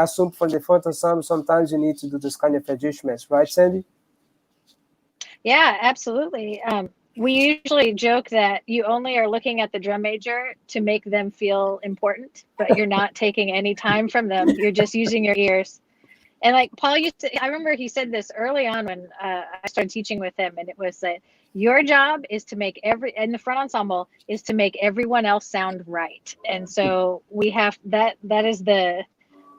assume for the front ensemble, sometimes you need to do this kind of adjustments, right, Sandy? Yeah, absolutely. We usually joke that you only are looking at the drum major to make them feel important, but you're not taking any time from them. You're just using your ears. And like Paul I remember he said this early on when I started teaching with him, and it was that your job is to make in the front ensemble is to make everyone else sound right. And so we have that is the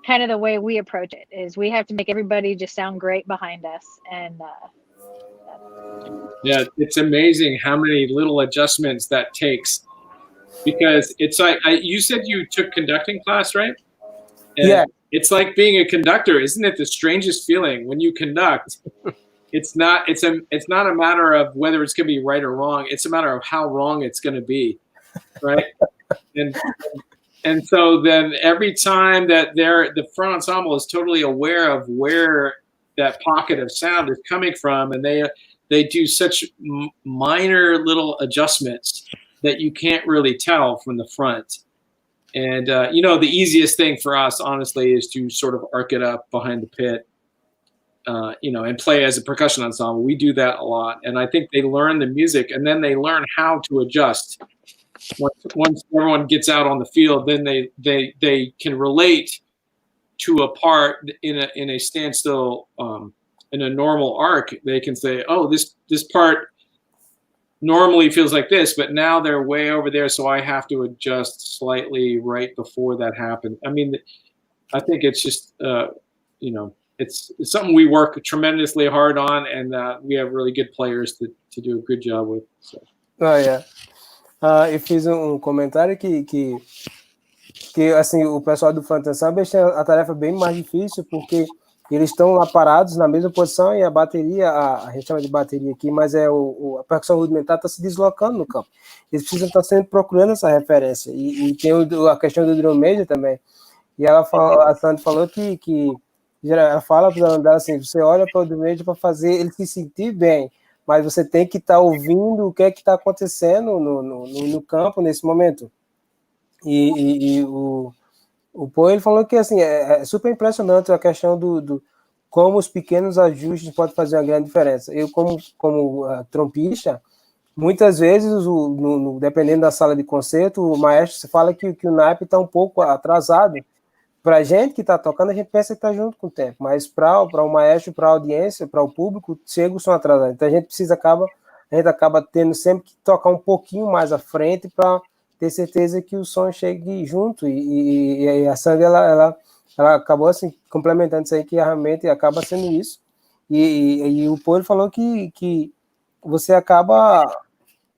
kind of the way we approach it, is we have to make everybody just sound great behind us. And yeah, it's amazing how many little adjustments that takes, because it's like you said you took conducting class, right? And yeah. It's like being a conductor, isn't it? The strangest feeling when you conduct. It's not a matter of whether it's going to be right or wrong. It's a matter of how wrong it's going to be, right? and so then every time that the front ensemble is totally aware of where that pocket of sound is coming from, and they do such minor little adjustments that you can't really tell from the front. And, the easiest thing for us, honestly, is to sort of arc it up behind the pit, and play as a percussion ensemble. We do that a lot. And I think they learn the music, and then they learn how to adjust. Once everyone gets out on the field, then they can relate to a part in a standstill, in a normal arc. They can say, oh, this part normally feels like this, but now they're way over there, so I have to adjust slightly right before that happens. I mean, I think it's just, it's something we work tremendously hard on, and we have really good players to do a good job with. So. Oh, yeah. Eu fiz comentário que assim, o pessoal do front ensemble tem a tarefa bem mais difícil, porque eles estão lá parados na mesma posição, e a bateria, a gente chama de bateria aqui, mas a percussão rudimentar está se deslocando no campo. Eles precisam estar sempre procurando essa referência. E tem a questão do drum major também. E a Sandy falou que ela fala para os alunos assim, você olha para o drum major para fazer ele se sentir bem, mas você tem que estar ouvindo o que é que está acontecendo no campo nesse momento. E o Paul, ele falou que assim, é super impressionante a questão do como os pequenos ajustes podem fazer uma grande diferença. Eu, como trompista, muitas vezes, dependendo da sala de concerto, o maestro se fala que o naipe está um pouco atrasado. Para a gente que está tocando, a gente pensa que está junto com o tempo, mas para o maestro, para a audiência, para o público, chega o som atrasado. Então a gente acaba tendo sempre que tocar um pouquinho mais à frente para ter certeza que o som chegue junto. E a Sandy, ela acabou assim, complementando isso aí, que realmente acaba sendo isso. E o Paul falou que você acaba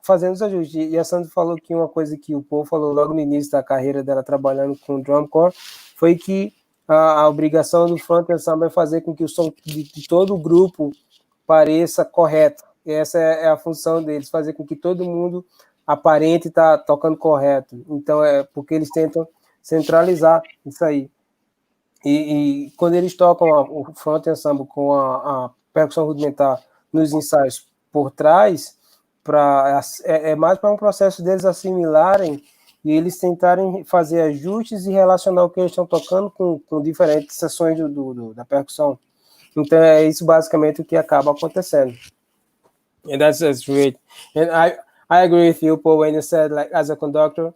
fazendo os ajustes. E a Sandy falou que uma coisa que o Paul falou logo no início da carreira dela trabalhando com drum corps foi que a obrigação do front ensemble é fazer com que o som de todo o grupo pareça correto. E essa é a função deles, fazer com que todo mundo aparente estar tocando correto. Então, porque eles tentam centralizar isso aí. E quando eles tocam o front ensemble com a percussão rudimentar nos ensaios por trás, é mais para um processo deles assimilarem e eles tentarem fazer ajustes e relacionar o que eles estão tocando com diferentes seções da percussão. Então é isso basicamente o que acaba acontecendo. And that's great. And I agree with you, Paul, when you said, like, as a conductor,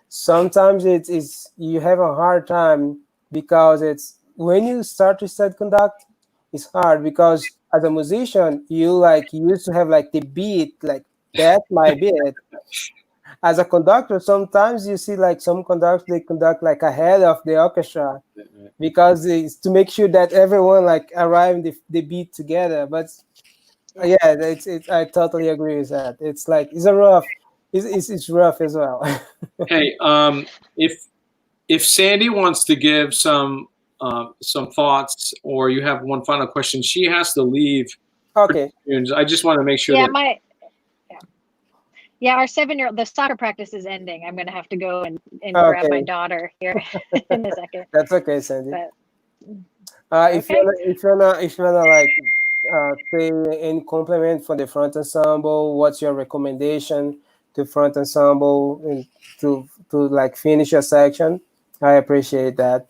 sometimes it's you have a hard time because it's when you start to study conduct, it's hard because as a musician, you used to have like the beat, like that's my beat. As a conductor, sometimes you see like some conductors, they conduct like ahead of the orchestra because it's to make sure that everyone like arrive the beat together. But yeah, it's I totally agree with that. It's like it's rough as well. Hey, if Sandy wants to give some thoughts, or you have one final question, she has to leave. Okay. I just want to make sure. Yeah, our 7-year-old, the soccer practice is ending. I'm going to have to go and grab my daughter here in a second. That's okay, Sandy. But, if you wanna like say any compliment for the front ensemble, what's your recommendation to front ensemble and to like finish your section? I appreciate that.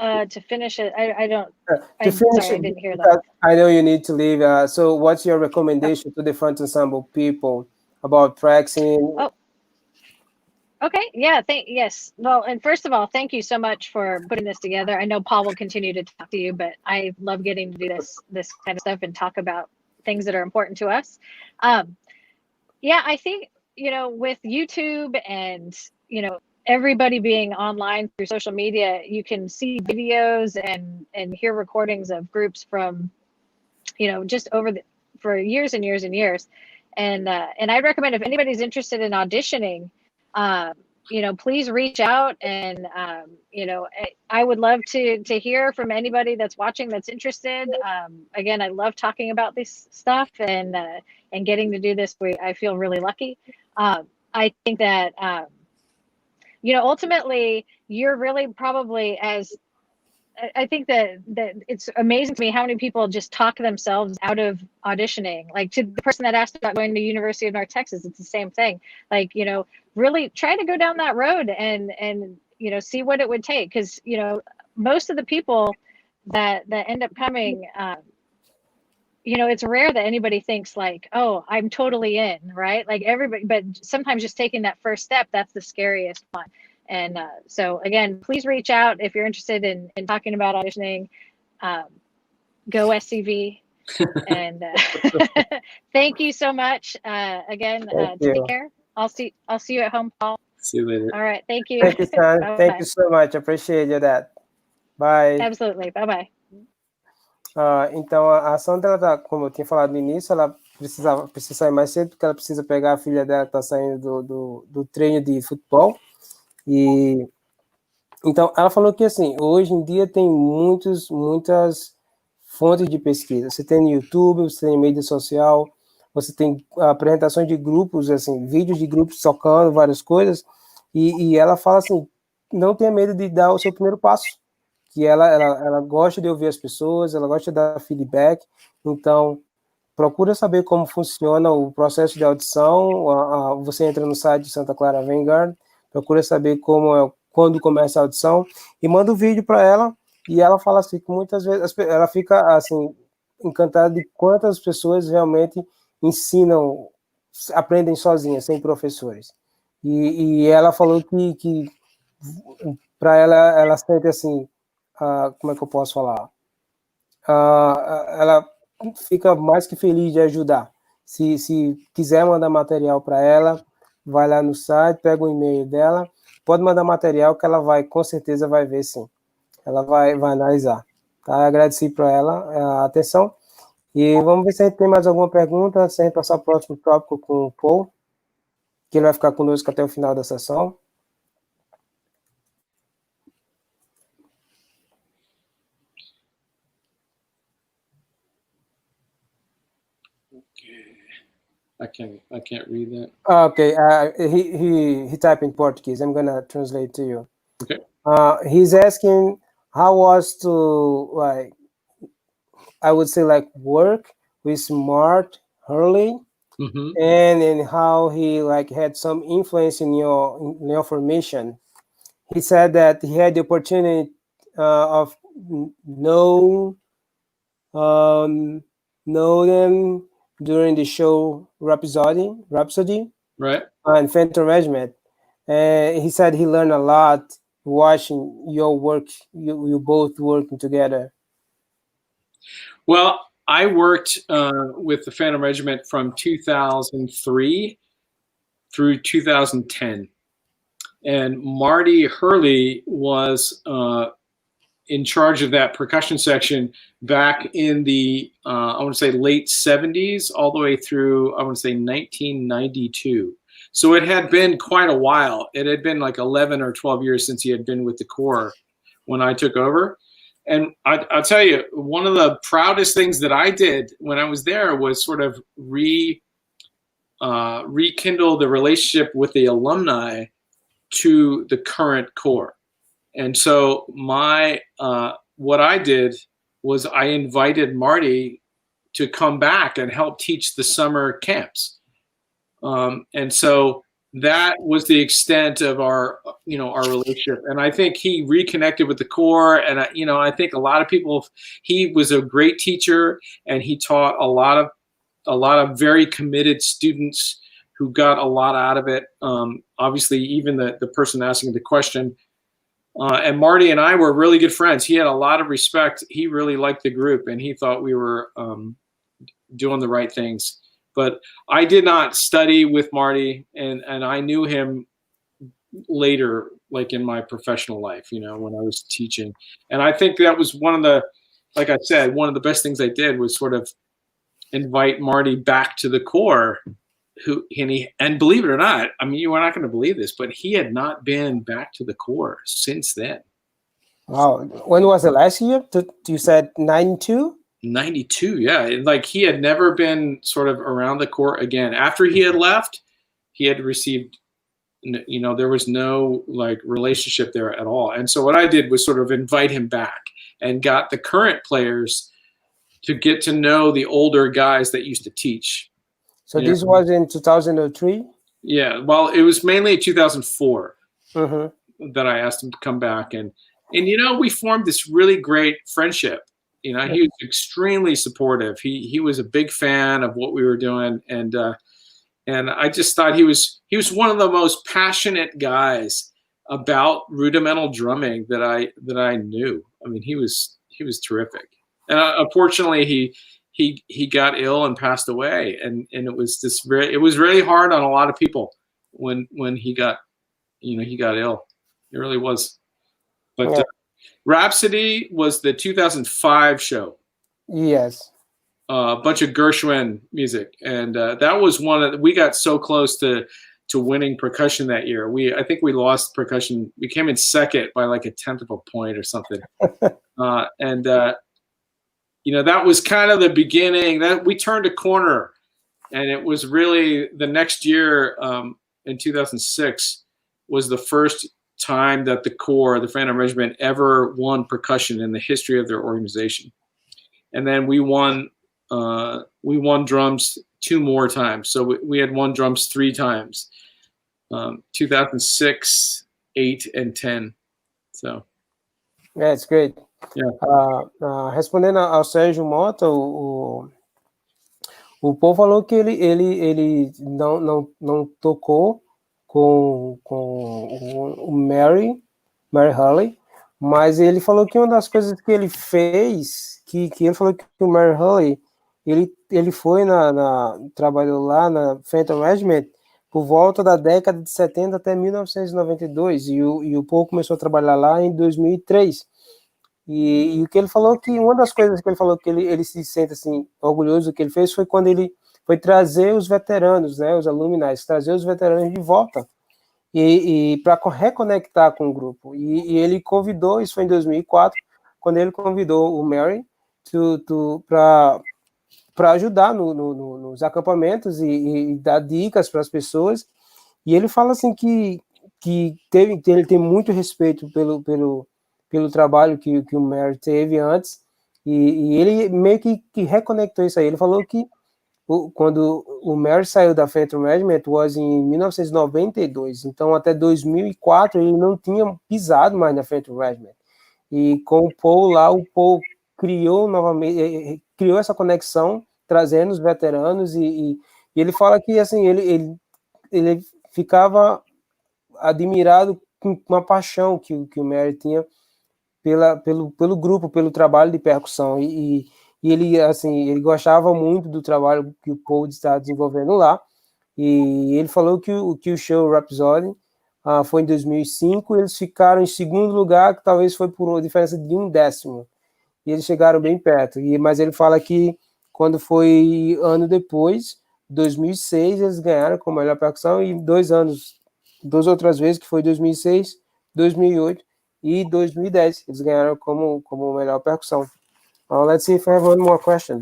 To finish it, I don't. Sorry, I didn't hear that. I know you need to leave. So, what's your recommendation to the front ensemble people about practicing? Oh, okay. Yeah. Yes. Well, and first of all, thank you so much for putting this together. I know Paul will continue to talk to you, but I love getting to do this kind of stuff and talk about things that are important to us. Yeah, I think with YouTube and everybody being online through social media, you can see videos and hear recordings of groups from, just for years and years and years. And I'd recommend if anybody's interested in auditioning, please reach out. And, I would love to hear from anybody that's watching that's interested. Again, I love talking about this stuff and getting to do this. I feel really lucky. I think that, ultimately, you're really probably I think that it's amazing to me how many people just talk themselves out of auditioning. Like to the person that asked about going to University of North Texas, it's the same thing. Like, really try to go down that road and see what it would take. Because, most of the people that end up coming, it's rare that anybody thinks like, oh, I'm totally in, right? Like everybody, but sometimes just taking that first step, that's the scariest one. And so again, please reach out if you're interested in talking about auditioning. Go SCV. And thank you so much. Again, take care. I'll see you at home, Paul. See you later. All right. Thank you. Thank you, Sam. Thank you so much. Appreciate you that. Bye. Absolutely. Bye-bye. Então, a Sandra, como eu tinha falado no início, ela precisa sair mais cedo, porque ela precisa pegar a filha dela que está saindo do treino de futebol. E então, ela falou que, assim, hoje em dia tem muitas fontes de pesquisa. Você tem no YouTube, você tem no mídia social, você tem apresentações de grupos, assim, vídeos de grupos tocando várias coisas, e ela fala assim, não tenha medo de dar o seu primeiro passo, que ela gosta de ouvir as pessoas, ela gosta de dar feedback, então procura saber como funciona o processo de audição. Você entra no site de Santa Clara Vanguard, procura saber quando começa a audição e manda o vídeo para ela, e ela fala assim que muitas vezes ela fica assim encantada de quantas pessoas realmente aprendem sozinhas, sem professores. E ela falou que para ela sente assim, como é que eu posso falar? Ela fica mais que feliz de ajudar. Se quiser mandar material para ela, vai lá no site, pega o e-mail dela, pode mandar material que ela com certeza vai ver, sim. Ela vai analisar. Tá? Agradeci para ela a atenção. E vamos ver se a gente tem mais alguma pergunta, antes de a gente passar para o próximo tópico com o Paul, que ele vai ficar conosco até o final da sessão. I can't read that. Okay, he typed in Portuguese. I'm gonna translate to you. Okay. He's asking how was to, like, I would say, like, work with Marty Hurley, Mm-hmm. and how he, like, had some influence in your formation. He said that he had the opportunity of know know them during the show Rhapsody, Right. and Phantom Regiment. And he said he learned a lot watching your work, you both working together. Well, I worked with the Phantom Regiment from 2003 through 2010. And Marty Hurley was in charge of that percussion section back in the, I want to say, late 70s, all the way through, I want to say, 1992. So it had been quite a while. It had been like 11 or 12 years since he had been with the Corps when I took over. And I'll tell you, one of the proudest things that I did when I was there was sort of rekindle the relationship with the alumni to the current Corps. And so what I did was I invited Marty to come back and help teach the summer camps. And so that was the extent of our relationship. And I think he reconnected with the Corps. And I think a lot of people, he was a great teacher, and he taught a lot of very committed students who got a lot out of it. Obviously, even the person asking the question. And Marty and I were really good friends. He had a lot of respect. He really liked the group, and he thought we were doing the right things. But I did not study with Marty, and I knew him later, like in my professional life, when I was teaching. And I think that was like I said, one of the best things I did was sort of invite Marty back to the Corps. And believe it or not, I mean, you are not going to believe this, but he had not been back to the Corps since then. Wow. When was the last year? You said 92? 92, yeah. Like, he had never been sort of around the Corps again. After he had left, he had received, there was no like relationship there at all. And so what I did was sort of invite him back and got the current players to get to know the older guys that used to teach. So this was in 2003? Yeah, well, it was mainly 2004 that I asked him to come back. And we formed this really great friendship. He was extremely supportive. He was a big fan of what we were doing. And I just thought he was one of the most passionate guys about rudimental drumming that I knew. I mean, he was terrific. And unfortunately, he got ill and passed away, and it was it was really hard on a lot of people when he got ill. It really was. But Rhapsody was the 2005 show. Yes. A bunch of Gershwin music, and that was we got so close to winning percussion that year. I think we lost percussion. We came in second by like a tenth of a point or something. That was kind of the beginning. That we turned a corner, and it was really the next year, in 2006, was the first time that the Corps, the Phantom Regiment, ever won percussion in the history of their organization. And then we won drums 2 more times. So we had won drums 3 times, 2006, 8, and 10. So. Yeah, it's great. Yeah. Respondendo ao Sérgio Mota, o Paul falou que ele não tocou com o Marty Hurley, mas ele falou que uma das coisas que ele fez, que ele falou que o Marty Hurley, ele foi trabalhou lá na Phantom Regiment por volta da década de 70 até 1992, e o Paul começou a trabalhar lá em 2003. E o que ele falou, que uma das coisas que ele falou que ele se sente assim orgulhoso do que ele fez foi quando ele foi trazer os veteranos, né, os alumnis, trazer os veteranos de volta e para reconectar com o grupo. E ele convidou, isso foi em 2004, quando ele convidou o Mary para ajudar nos acampamentos e dar dicas para as pessoas. E ele fala assim que ele tem muito respeito pelo trabalho que o Mary teve antes, e ele meio que reconectou isso aí. Ele falou que quando o Mary saiu da Phantom Regiment was em 1992, então até 2004 ele não tinha pisado mais na Phantom Regiment. E com o Paul lá, o Paul criou novamente, criou essa conexão, trazendo os veteranos, e ele fala que assim, ele ficava admirado com uma paixão que o Mary tinha pelo grupo, pelo trabalho de percussão, e ele, assim, ele gostava muito do trabalho que o Paul está desenvolvendo lá, e ele falou que o show Rhapsody foi em 2005, eles ficaram em segundo lugar, que talvez foi por uma diferença de 1/10, e eles chegaram bem perto, mas ele fala que quando foi ano depois, 2006, eles ganharam com a melhor percussão, e 2 outras vezes, que foi 2006, 2008 e 2010, eles ganharam como melhor percussão. Let's see if I have one more question.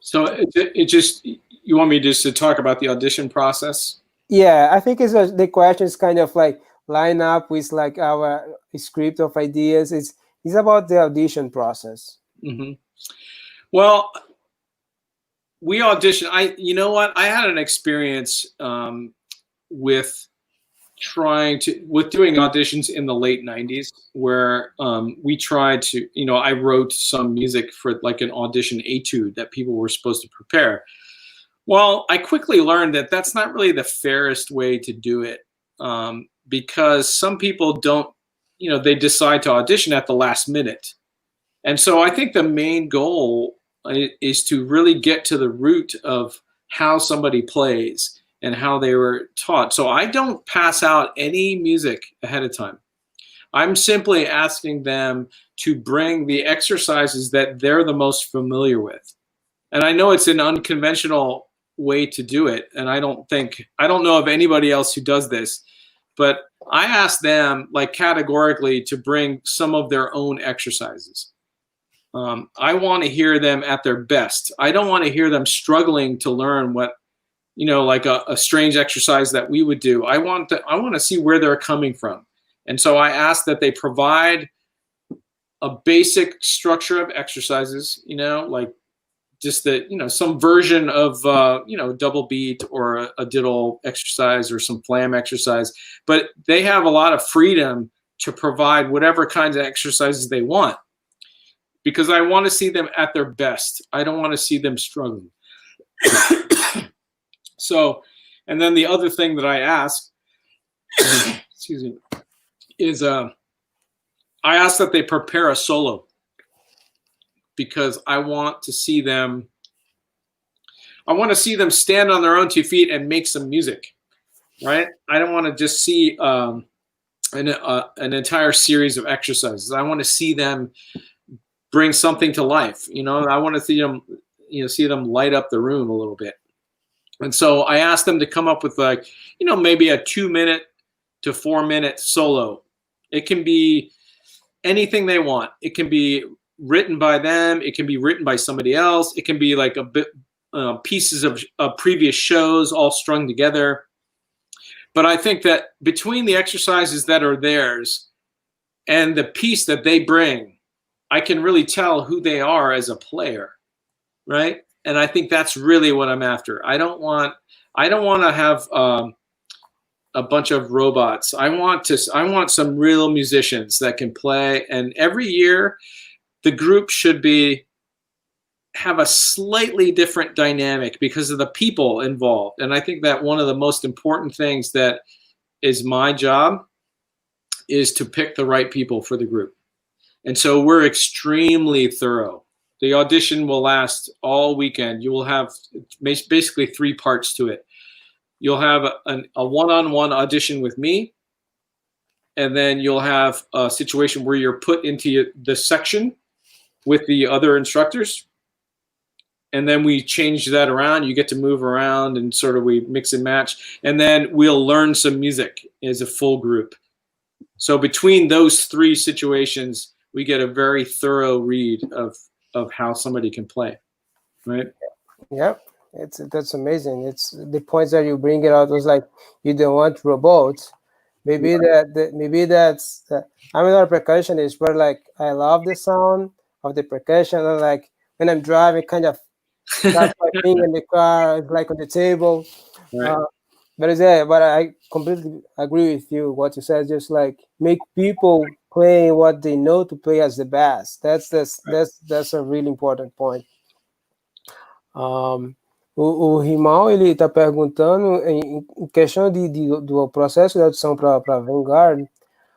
So it just, you want me just to talk about the audition process? Yeah, I think the question is kind of like line up with like our script of ideas. It's about the audition process. Mm-hmm. Well, we auditioned. You know what? I had an experience with doing auditions in the late 90s where we tried to, I wrote some music for like an audition etude that people were supposed to prepare. Well, I quickly learned that that's not really the fairest way to do it because some people don't, they decide to audition at the last minute. And so I think the main goal is to really get to the root of how somebody plays and how they were taught. So I don't pass out any music ahead of time. I'm simply asking them to bring the exercises that they're the most familiar with. And I know it's an unconventional way to do it. And I don't know of anybody else who does this, but I ask them like categorically to bring some of their own exercises. I want to hear them at their best. I don't want to hear them struggling to learn what, like a strange exercise that we would do. I want to see where they're coming from. And so I ask that they provide a basic structure of exercises, like just some version of, double beat or a diddle exercise or some flam exercise, but they have a lot of freedom to provide whatever kinds of exercises they want because I want to see them at their best. I don't want to see them struggling. So, and then the other thing that I ask, excuse me, is I ask that they prepare a solo because I want to see them stand on their own 2 feet and make some music, right? I don't want to just see an entire series of exercises. I want to see them bring something to life. I want to see them, see them light up the room a little bit. And so I asked them to come up with like, maybe a 2-minute to 4-minute solo. It can be anything they want. It can be written by them. It can be written by somebody else. It can be like a bit pieces of previous shows all strung together. But I think that between the exercises that are theirs and the piece that they bring, I can really tell who they are as a player, right? And I think that's really what I'm after. I don't want to have a bunch of robots. I want some real musicians that can play. And every year, the group should have a slightly different dynamic because of the people involved. And I think that one of the most important things that is my job is to pick the right people for the group. And so we're extremely thorough. The audition will last all weekend. You will have basically 3 parts to it. You'll have a one-on-one audition with me, and then you'll have a situation where you're put into the section with the other instructors, and then we change that around. You get to move around, and sort of we mix and match, and then we'll learn some music as a full group. So between those 3 situations, we get a very thorough read of how somebody can play, right? Yeah, that's amazing. It's the points that you bring it out was like you don't want robots. Maybe that's I'm not a percussionist, but like I love the sound of the percussion. And like when I'm driving, kind of tap my finger in the car, it's like on the table. Right. But I completely agree with you. What you said, just like make people play what they know to play as the best. That's a really important point. O Rimal, ele está perguntando em questão do processo de audição para Vanguard,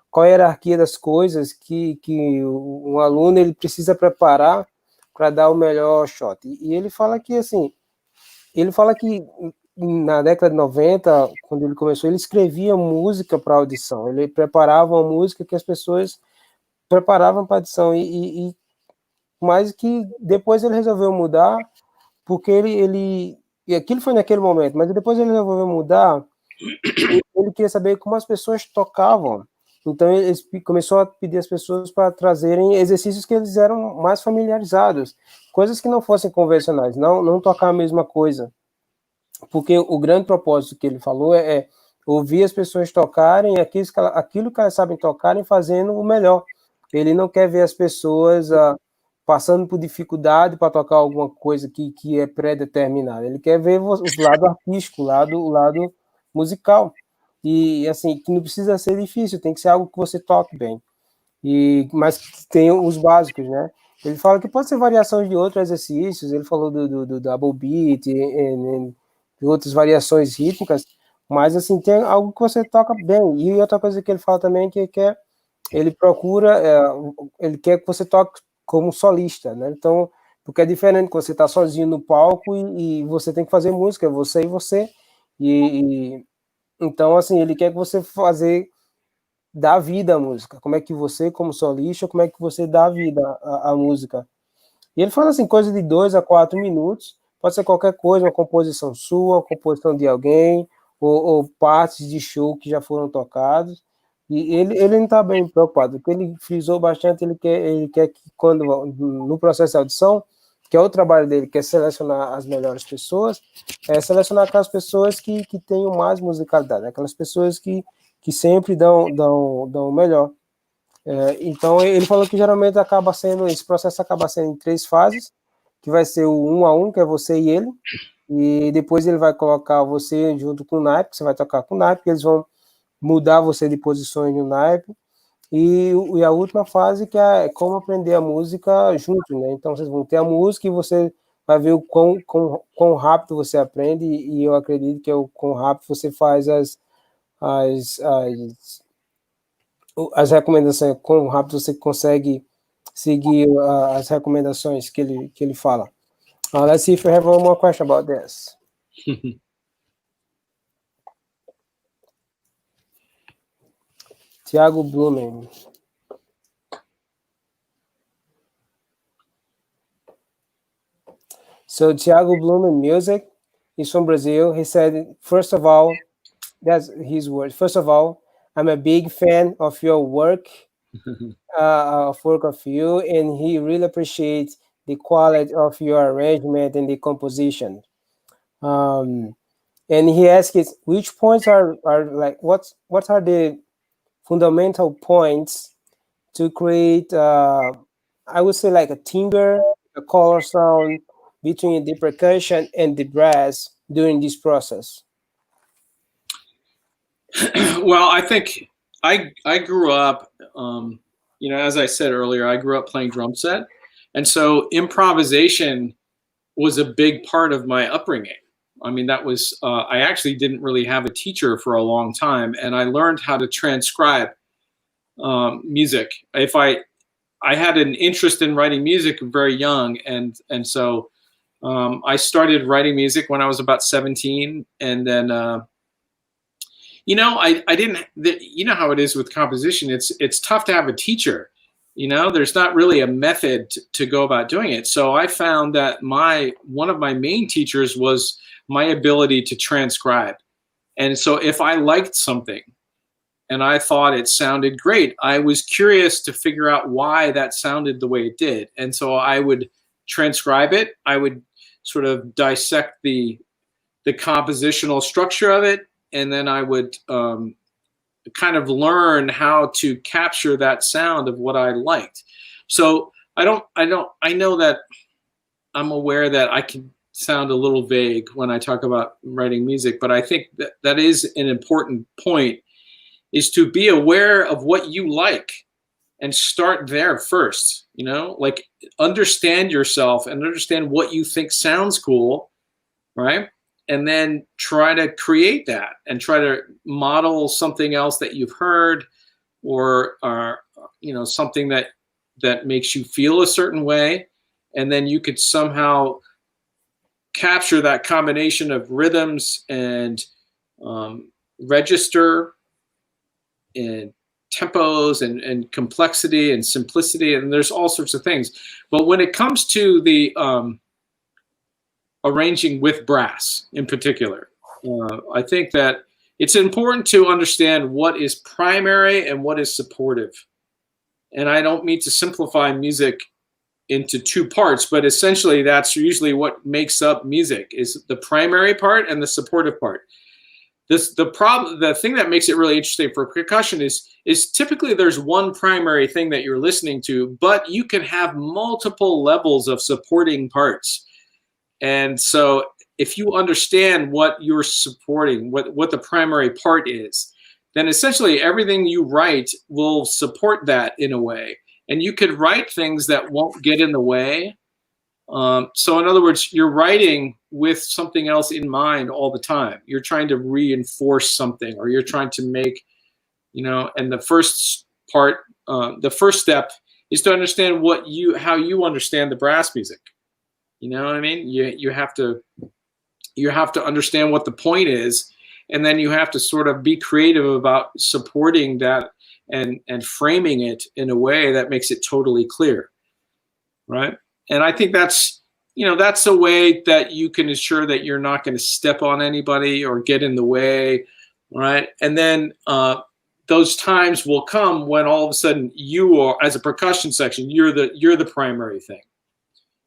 qual a hierarquia das coisas que um aluno ele precisa preparar para dar o melhor shot. E ele fala que, assim, na década de 90, quando ele começou, ele escrevia música para audição, ele preparava uma música que as pessoas preparavam para audição, mas que depois ele resolveu mudar, porque e aquilo foi naquele momento, mas depois ele resolveu mudar, ele queria saber como as pessoas tocavam. Então ele começou a pedir às pessoas para trazerem exercícios que eles eram mais familiarizados, coisas que não fossem convencionais, não tocar a mesma coisa. Porque o grande propósito que ele falou é ouvir as pessoas tocarem aquilo que elas sabem tocarem, fazendo o melhor. Ele não quer ver as pessoas passando por dificuldade para tocar alguma coisa que é pré-determinada. Ele quer ver o lado artístico, o lado musical. E, assim, que não precisa ser difícil, tem que ser algo que você toque bem. Mas que tem os básicos, né? Ele fala que pode ser variação de outros exercícios, ele falou do double beat e outras variações rítmicas, mas, assim, tem algo que você toca bem. E outra coisa que ele fala também que ele procura, ele quer que você toque como solista, né? Então, porque é diferente quando você está sozinho no palco e você tem que fazer música, você e você. Então, assim, ele quer que você dá vida à música. Como é que você, como solista, como é que você dá vida à música? E ele fala assim, coisa de 2 a 4 minutos, pode ser qualquer coisa, uma composição sua, uma composição de alguém, ou partes de show que já foram tocados. E ele não está bem preocupado, porque ele frisou bastante, ele quer que quando, no processo de audição, que é o trabalho dele, que é selecionar as melhores pessoas, selecionar aquelas pessoas que tenham mais musicalidade, aquelas pessoas que sempre dão o melhor. Então, ele falou que geralmente esse processo acaba sendo em 3 fases, que vai ser o 1 a 1, que é você e ele, e depois ele vai colocar você junto com o naipe, você vai tocar com o naipe, eles vão mudar você de posições no naipe, e a última fase que é como aprender a música junto, né? Então vocês vão ter a música e você vai ver o quão rápido você aprende, e eu acredito que é o quão rápido você faz as recomendações, quão rápido você consegue seguir as recomendações que ele fala. Let's see if you have one more question about this. Thiago Blumen. So Thiago Blumen Music is from Brazil. He said, first of all, that's his word. First of all, I'm a big fan of your work, of you, and he really appreciates the quality of your arrangement and the composition. And he asks, which points are like, what are the fundamental points to create, I would say, like a timbre, a color sound between the percussion and the brass during this process? Well, I think I grew up, as I said earlier, I grew up playing drum set. And so improvisation was a big part of my upbringing. I mean, that was, I actually didn't really have a teacher for a long time, and I learned how to transcribe music. If I had an interest in writing music very young, and so I started writing music when I was about 17, and then I didn't. You know how it is with composition. It's tough to have a teacher. There's not really a method to go about doing it. So I found that one of my main teachers was my ability to transcribe. And so if I liked something, and I thought it sounded great. I was curious to figure out why that sounded the way it did. And so I would transcribe it. I would sort of dissect the compositional structure of it, and then I would kind of learn how to capture that sound of what I liked. So I know that I'm aware that I can sound a little vague when I talk about writing music, but I think that is an important point, is to be aware of what you like and start there first, you know, like understand yourself and understand what you think sounds cool, right? And then try to create that and try to model something else that you've heard, or you know, something that makes you feel a certain way. And then you could somehow capture that combination of rhythms and register and tempos and complexity and simplicity, and there's all sorts of things. But when it comes to the arranging with brass in particular, I think that it's important to understand what is primary and what is supportive. And I don't mean to simplify music into two parts, but essentially that's usually what makes up music, is the primary part and the supportive part. The thing that makes it really interesting for percussion is typically there's one primary thing that you're listening to, but you can have multiple levels of supporting parts. And so if you understand what you're supporting, what the primary part is, then essentially everything you write will support that in a way. And you could write things that won't get in the way. So in other words, you're writing with something else in mind all the time. You're trying to reinforce something, or you're trying to make, you know, and the first part, the first step is to understand how you understand the brass music. You know what I mean? You have to understand what the point is, and then you have to sort of be creative about supporting that and framing it in a way that makes it totally clear, right? And I think that's a way that you can ensure that you're not going to step on anybody or get in the way, right? And then those times will come when all of a sudden you are, as a percussion section, you're the primary thing.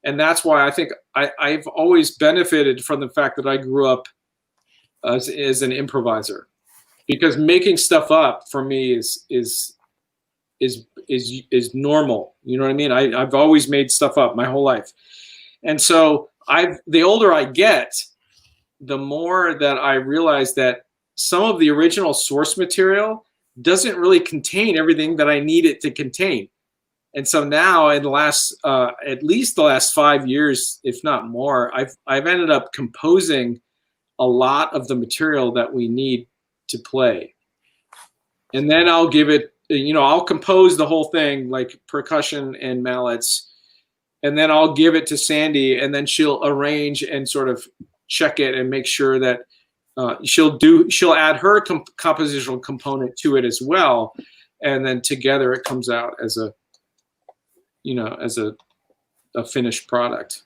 And that's why I think I've always benefited from the fact that I grew up as an improviser, because making stuff up for me is normal. You know what I mean? I've always made stuff up my whole life. And so the older I get, the more that I realize that some of the original source material doesn't really contain everything that I need it to contain. And so now, in the last, at least the last 5 years, if not more, I've ended up composing a lot of the material that we need to play. And then I'll give it, you know, I'll compose the whole thing, like percussion and mallets, and then I'll give it to Sandi, and then she'll arrange and sort of check it and make sure that she'll add her compositional component to it as well, and then together it comes out as a, you know, as a finished product,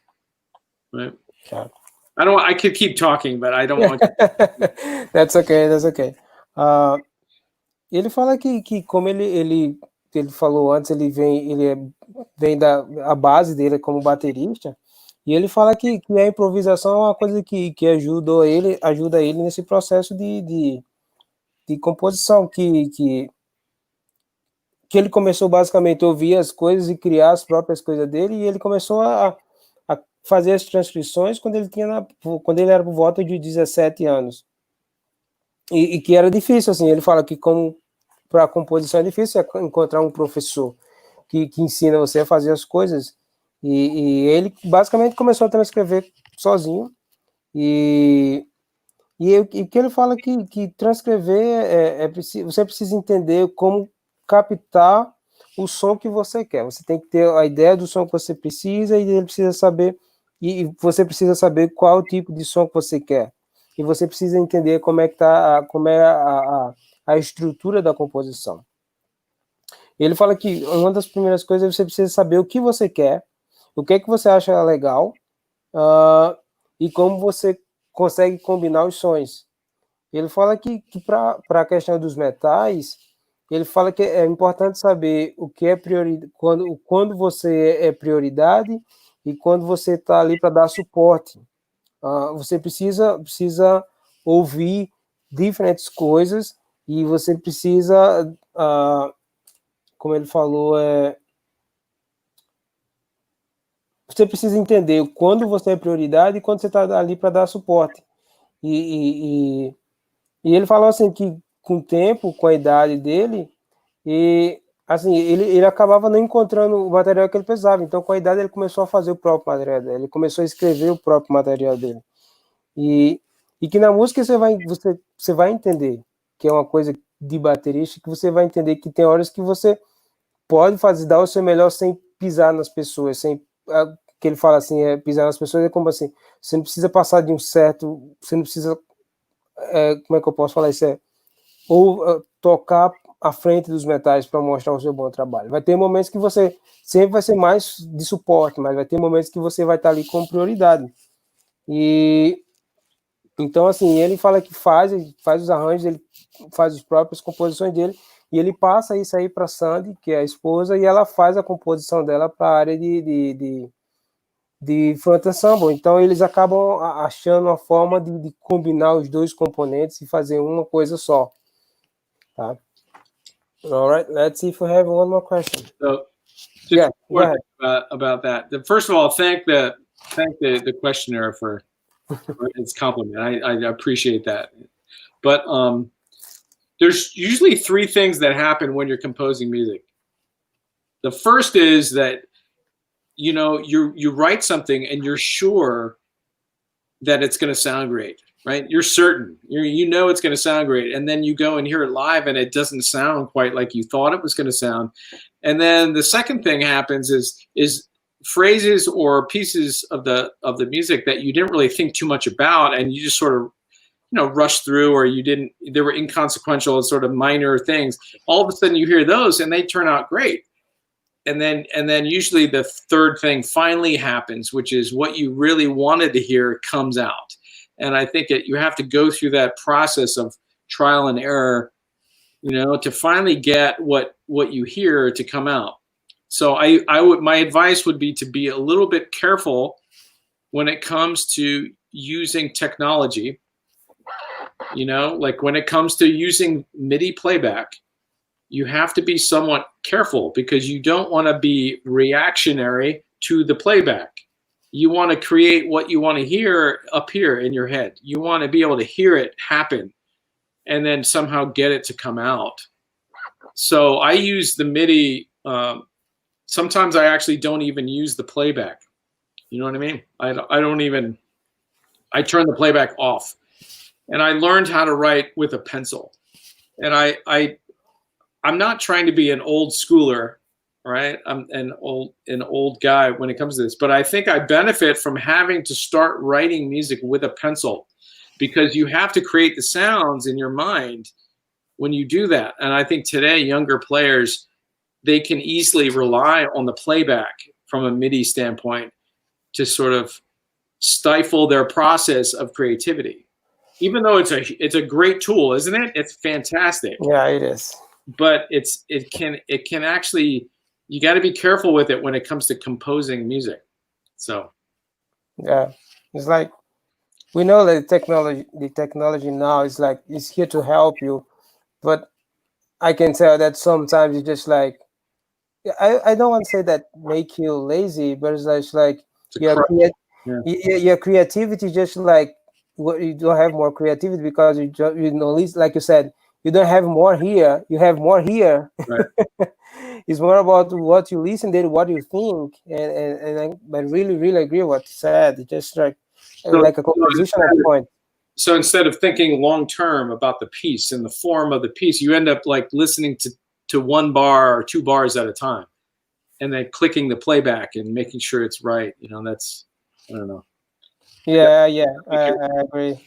right? Yeah. I could keep talking, but I don't want to. That's okay, that's okay. Ele fala que como ele falou antes, ele vem a base dele como baterista, e ele fala que a improvisação é uma coisa que ajuda ele nesse processo de composição, que ele começou basicamente a ouvir as coisas e criar as próprias coisas dele, e ele começou a fazer as transcrições quando ele era por volta de 17 anos. E que era difícil, assim, ele fala que como para a composição é difícil encontrar um professor que ensina você a fazer as coisas, e ele basicamente começou a transcrever sozinho, e que ele fala que transcrever você precisa entender como captar o som que você quer. Você tem que ter a ideia do som que você precisa, e ele precisa saber, e você precisa saber qual é o tipo de som que você quer. E você precisa entender como é a estrutura da composição. Ele fala que uma das primeiras coisas é você precisa saber o que você quer, o que é que você acha legal, e como você consegue combinar os sons. Ele fala que para a questão dos metais, Ele fala que é importante saber o que é prioridade, quando você é prioridade e quando você está ali para dar suporte. Você precisa ouvir diferentes coisas e você precisa, como ele falou, você precisa entender quando você é prioridade e quando você está ali para dar suporte. E ele falou assim que com o tempo, com a idade dele, e assim, ele acabava não encontrando o material que ele precisava. Então, com a idade, ele começou a fazer o próprio material dele. Ele começou a escrever o próprio material dele. E que na música você vai entender que é uma coisa de baterista, que você vai entender que tem horas que você pode dar o seu melhor sem pisar nas pessoas, sem que ele fala assim, pisar nas pessoas é como assim, você não precisa passar de um certo, você não precisa, como é que eu posso falar isso, ou tocar à frente dos metais para mostrar o seu bom trabalho. Vai ter momentos que você sempre vai ser mais de suporte, mas vai ter momentos que você vai estar ali com prioridade. E então, assim, ele fala que faz os arranjos, ele faz as próprias composições dele, e ele passa isso aí para Sandi, que é a esposa, e ela faz a composição dela para a área de front ensemble. Então, eles acabam achando uma forma de combinar os dois componentes e fazer uma coisa só. Tá? All right, let's see if we have one more question. So, just one thing about that. First of all, thank the questioner for its compliment. I appreciate that. But there's usually three things that happen when you're composing music. The first is that you write something and you're sure that it's going to sound great, right? You're certain, you know it's going to sound great, and then you go and hear it live and it doesn't sound quite like you thought it was going to sound. And then the second thing happens is phrases or pieces of the music that you didn't really think too much about, and you just sort of rush through, or they were inconsequential, sort of minor things. All of a sudden you hear those and they turn out great. And then usually the third thing finally happens, which is what you really wanted to hear comes out. And I think that you have to go through that process of trial and error, to finally get what you hear to come out. So my advice would be to be a little bit careful when it comes to using technology. Like when it comes to using MIDI playback, you have to be somewhat careful because you don't want to be reactionary to the playback. You want to create what you want to hear up here in your head. You want to be able to hear it happen and then somehow get it to come out. So I use the MIDI. Sometimes I actually don't even use the playback. You know what I mean? I turn the playback off. And I learned how to write with a pencil. And I'm not trying to be an old schooler, right? I'm an old guy when it comes to this, but I think I benefit from having to start writing music with a pencil because you have to create the sounds in your mind when you do that. And I think today younger players, they can easily rely on the playback from a MIDI standpoint to sort of stifle their process of creativity. Even though it's a great tool, isn't it? It's fantastic. Yeah, it is. But it can actually, you got to be careful with it when it comes to composing music. So yeah, it's like we know that the technology now is like it's here to help you, but I can tell that sometimes it's just like I don't want to say that make you lazy, but it's like your creativity just like you don't have more creativity because like you said, you don't have more here. You have more here. Right. It's more about what you listen to, what you think, and I really, really agree with what you said. It's just like a composition point. So instead of thinking long term about the piece and the form of the piece, you end up like listening to one bar or two bars at a time, and then clicking the playback and making sure it's right. That's, I don't know. Yeah, I agree.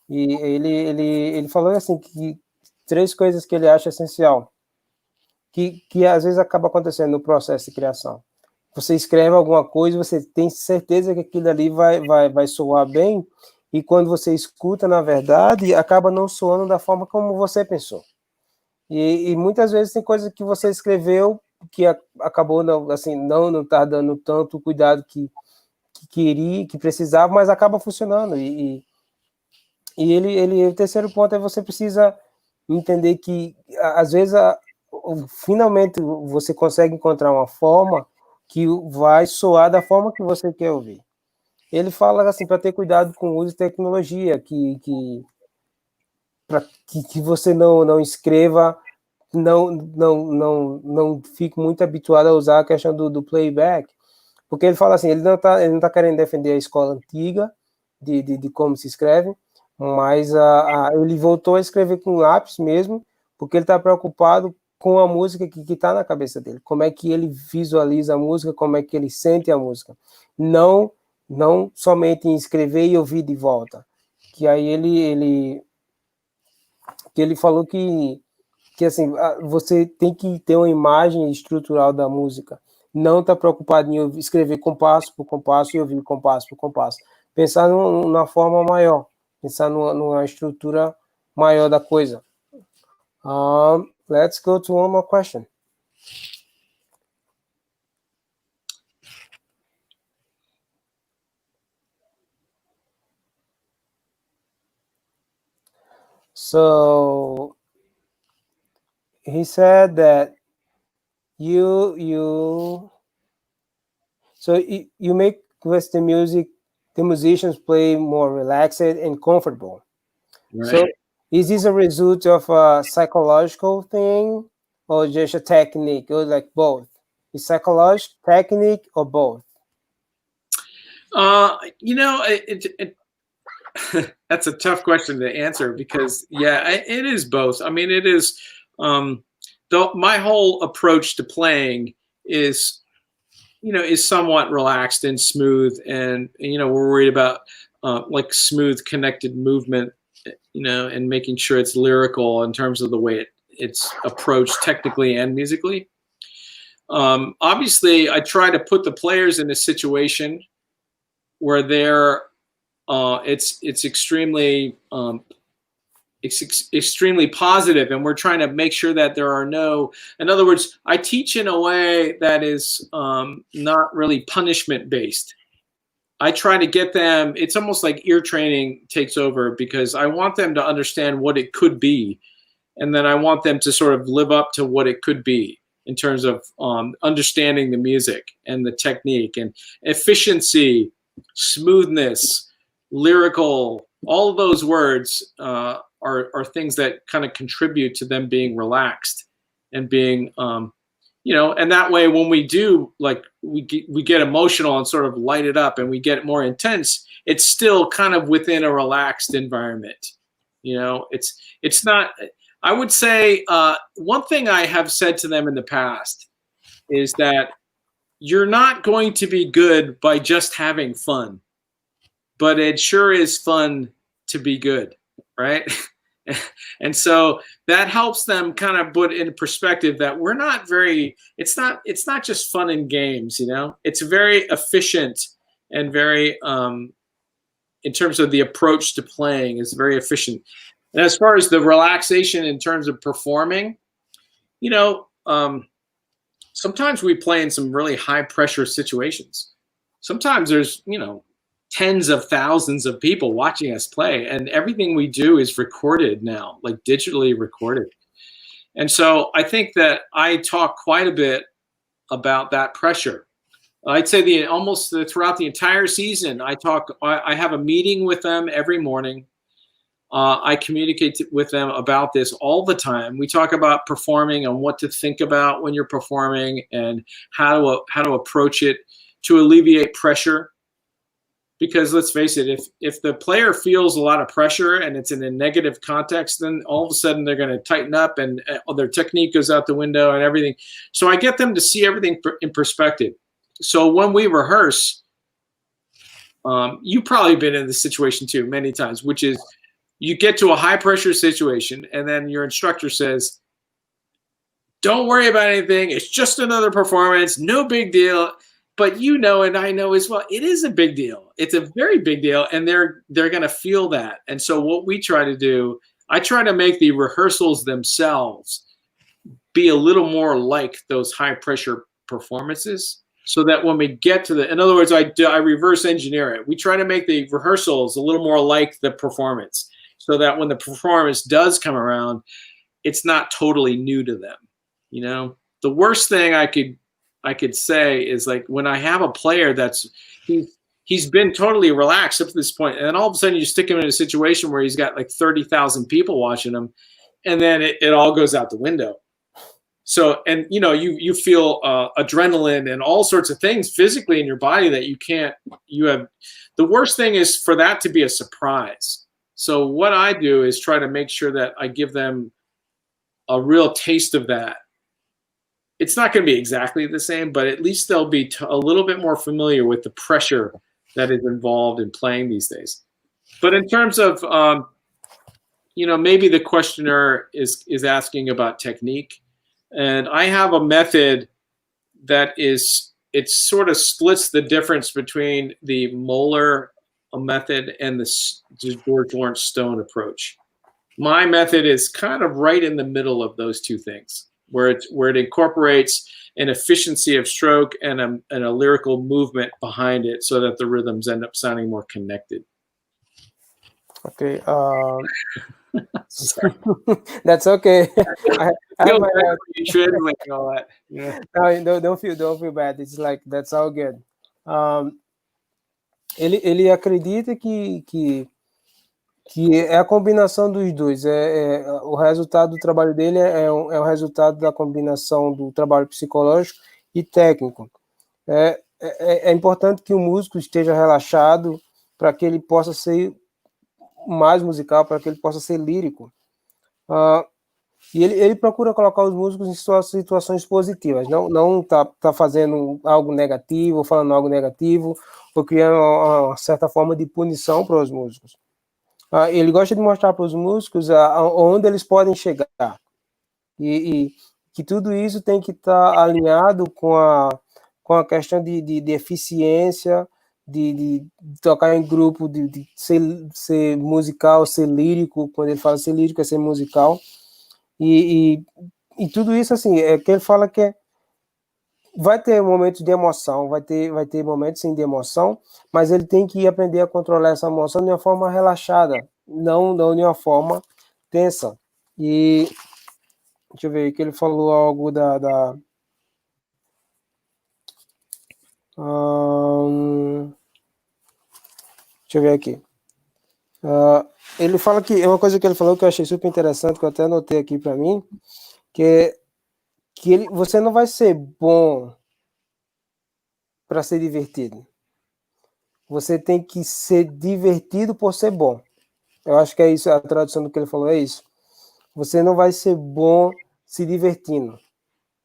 E ele falou assim que três coisas que ele acha essencial, que às vezes acaba acontecendo no processo de criação. Você escreve alguma coisa, você tem certeza que aquilo ali vai soar bem, e quando você escuta, na verdade, acaba não soando da forma como você pensou. E muitas vezes tem coisa que você escreveu que acabou não tá dando tanto cuidado que queria, que precisava, mas acaba funcionando. E o terceiro ponto é você precisa entender que às vezes finalmente você consegue encontrar uma forma que vai soar da forma que você quer ouvir. Ele fala assim para ter cuidado com o uso de tecnologia, que você não escreva, não fique muito habituado a usar a questão do playback, porque ele fala assim, ele não tá querendo defender a escola antiga de como se escreve, mas ele voltou a escrever com lápis mesmo, porque ele está preocupado com a música que está na cabeça dele, como é que ele visualiza a música, como é que ele sente a música, não somente em escrever e ouvir de volta. Que aí ele falou que assim, você tem que ter uma imagem estrutural da música, não estar preocupado em escrever compasso por compasso e ouvir compasso por compasso. Pensar numa forma maior, pensar numa estrutura maior da coisa. Let's go to one more question. So he said that you make Western music, the musicians play more relaxed and comfortable. Right. So is this a result of a psychological thing or just a technique, or like both? Is psychological, technique, or both? That's a tough question to answer because it is both. I mean, it is my whole approach to playing is somewhat relaxed and smooth, and we're worried about like smooth connected movement, and making sure it's lyrical in terms of the way it's approached technically and musically. Obviously, I try to put the players in a situation where they're it's extremely extremely positive, and we're trying to make sure that there are no, in other words, I teach in a way that is not really punishment based. I try to get them, it's almost like ear training takes over, because I want them to understand what it could be, and then I want them to sort of live up to what it could be in terms of understanding the music and the technique and efficiency, smoothness, lyrical, all of those words are things that kind of contribute to them being relaxed and being, and that way when we do, like, we get emotional and sort of light it up and we get more intense, it's still kind of within a relaxed environment. It's not, I would say, one thing I have said to them in the past is that you're not going to be good by just having fun, but it sure is fun to be good, right? And so that helps them kind of put in perspective that we're not very, it's not just fun and games, it's very efficient and very, in terms of the approach to playing, is very efficient. And as far as the relaxation in terms of performing, sometimes we play in some really high pressure situations. Sometimes there's, tens of thousands of people watching us play, and everything we do is recorded now, like digitally recorded. And so I think that I talk quite a bit about that pressure. I'd say almost throughout the entire season, I have a meeting with them every morning. I communicate with them about this all the time. We talk about performing and what to think about when you're performing and how to approach it to alleviate pressure. Because let's face it, if the player feels a lot of pressure and it's in a negative context, then all of a sudden they're going to tighten up and their technique goes out the window and everything. So I get them to see everything in perspective. So when we rehearse, you've probably been in this situation too many times, which is you get to a high pressure situation and then your instructor says, don't worry about anything. It's just another performance. No big deal. But and I know as well, it is a big deal. It's a very big deal, and they're going to feel that. And so what we try to do, I try to make the rehearsals themselves be a little more like those high pressure performances, so that when we get to in other words, I reverse engineer it. We try to make the rehearsals a little more like the performance, so that when the performance does come around, it's not totally new to them. You know, the worst thing I could say is, like, when I have a player he's been totally relaxed up to this point, and then all of a sudden you stick him in a situation where he's got like 30,000 people watching him, and then it all goes out the window. So, and you know, you feel adrenaline and all sorts of things physically in your body that the worst thing is for that to be a surprise. So what I do is try to make sure that I give them a real taste of that. It's not going to be exactly the same, but at least they'll be a little bit more familiar with the pressure that is involved in playing these days. But in terms of, you know, maybe the questioner is asking about technique. And I have a method that it sort of splits the difference between the Moeller method and the George Lawrence Stone approach. My method is kind of right in the middle of those two things, where it incorporates an efficiency of stroke and a lyrical movement behind it, so that the rhythms end up sounding more connected. Okay. That's okay. I Feel my, bad when you translate all that. Yeah. no, don't feel bad. It's like, that's all good. Ele acredita que é a combinação dos dois. O resultado do trabalho dele é o resultado da combinação do trabalho psicológico e técnico. É importante que o músico esteja relaxado para que ele possa ser mais musical, para que ele possa ser lírico. E ele procura colocar os músicos em situações positivas, não tá fazendo algo negativo, ou falando algo negativo, ou criando uma certa forma de punição para os músicos. Ele gosta de mostrar para os músicos onde eles podem chegar, e que tudo isso tem que estar alinhado com a questão de eficiência, de tocar em grupo, de ser musical, ser lírico. Quando ele fala ser lírico, é ser musical. E tudo isso, assim, é que ele fala que vai ter momentos de emoção, vai ter momentos sem de emoção, mas ele tem que aprender a controlar essa emoção de uma forma relaxada, não de uma forma tensa. E deixa eu ver, que ele falou algo deixa eu ver aqui. Ele fala que é uma coisa que ele falou que eu achei super interessante, que eu até anotei aqui para mim, que você não vai ser bom para ser divertido. Você tem que ser divertido por ser bom. Eu acho que é isso, a tradução do que ele falou é isso. Você não vai ser bom se divertindo.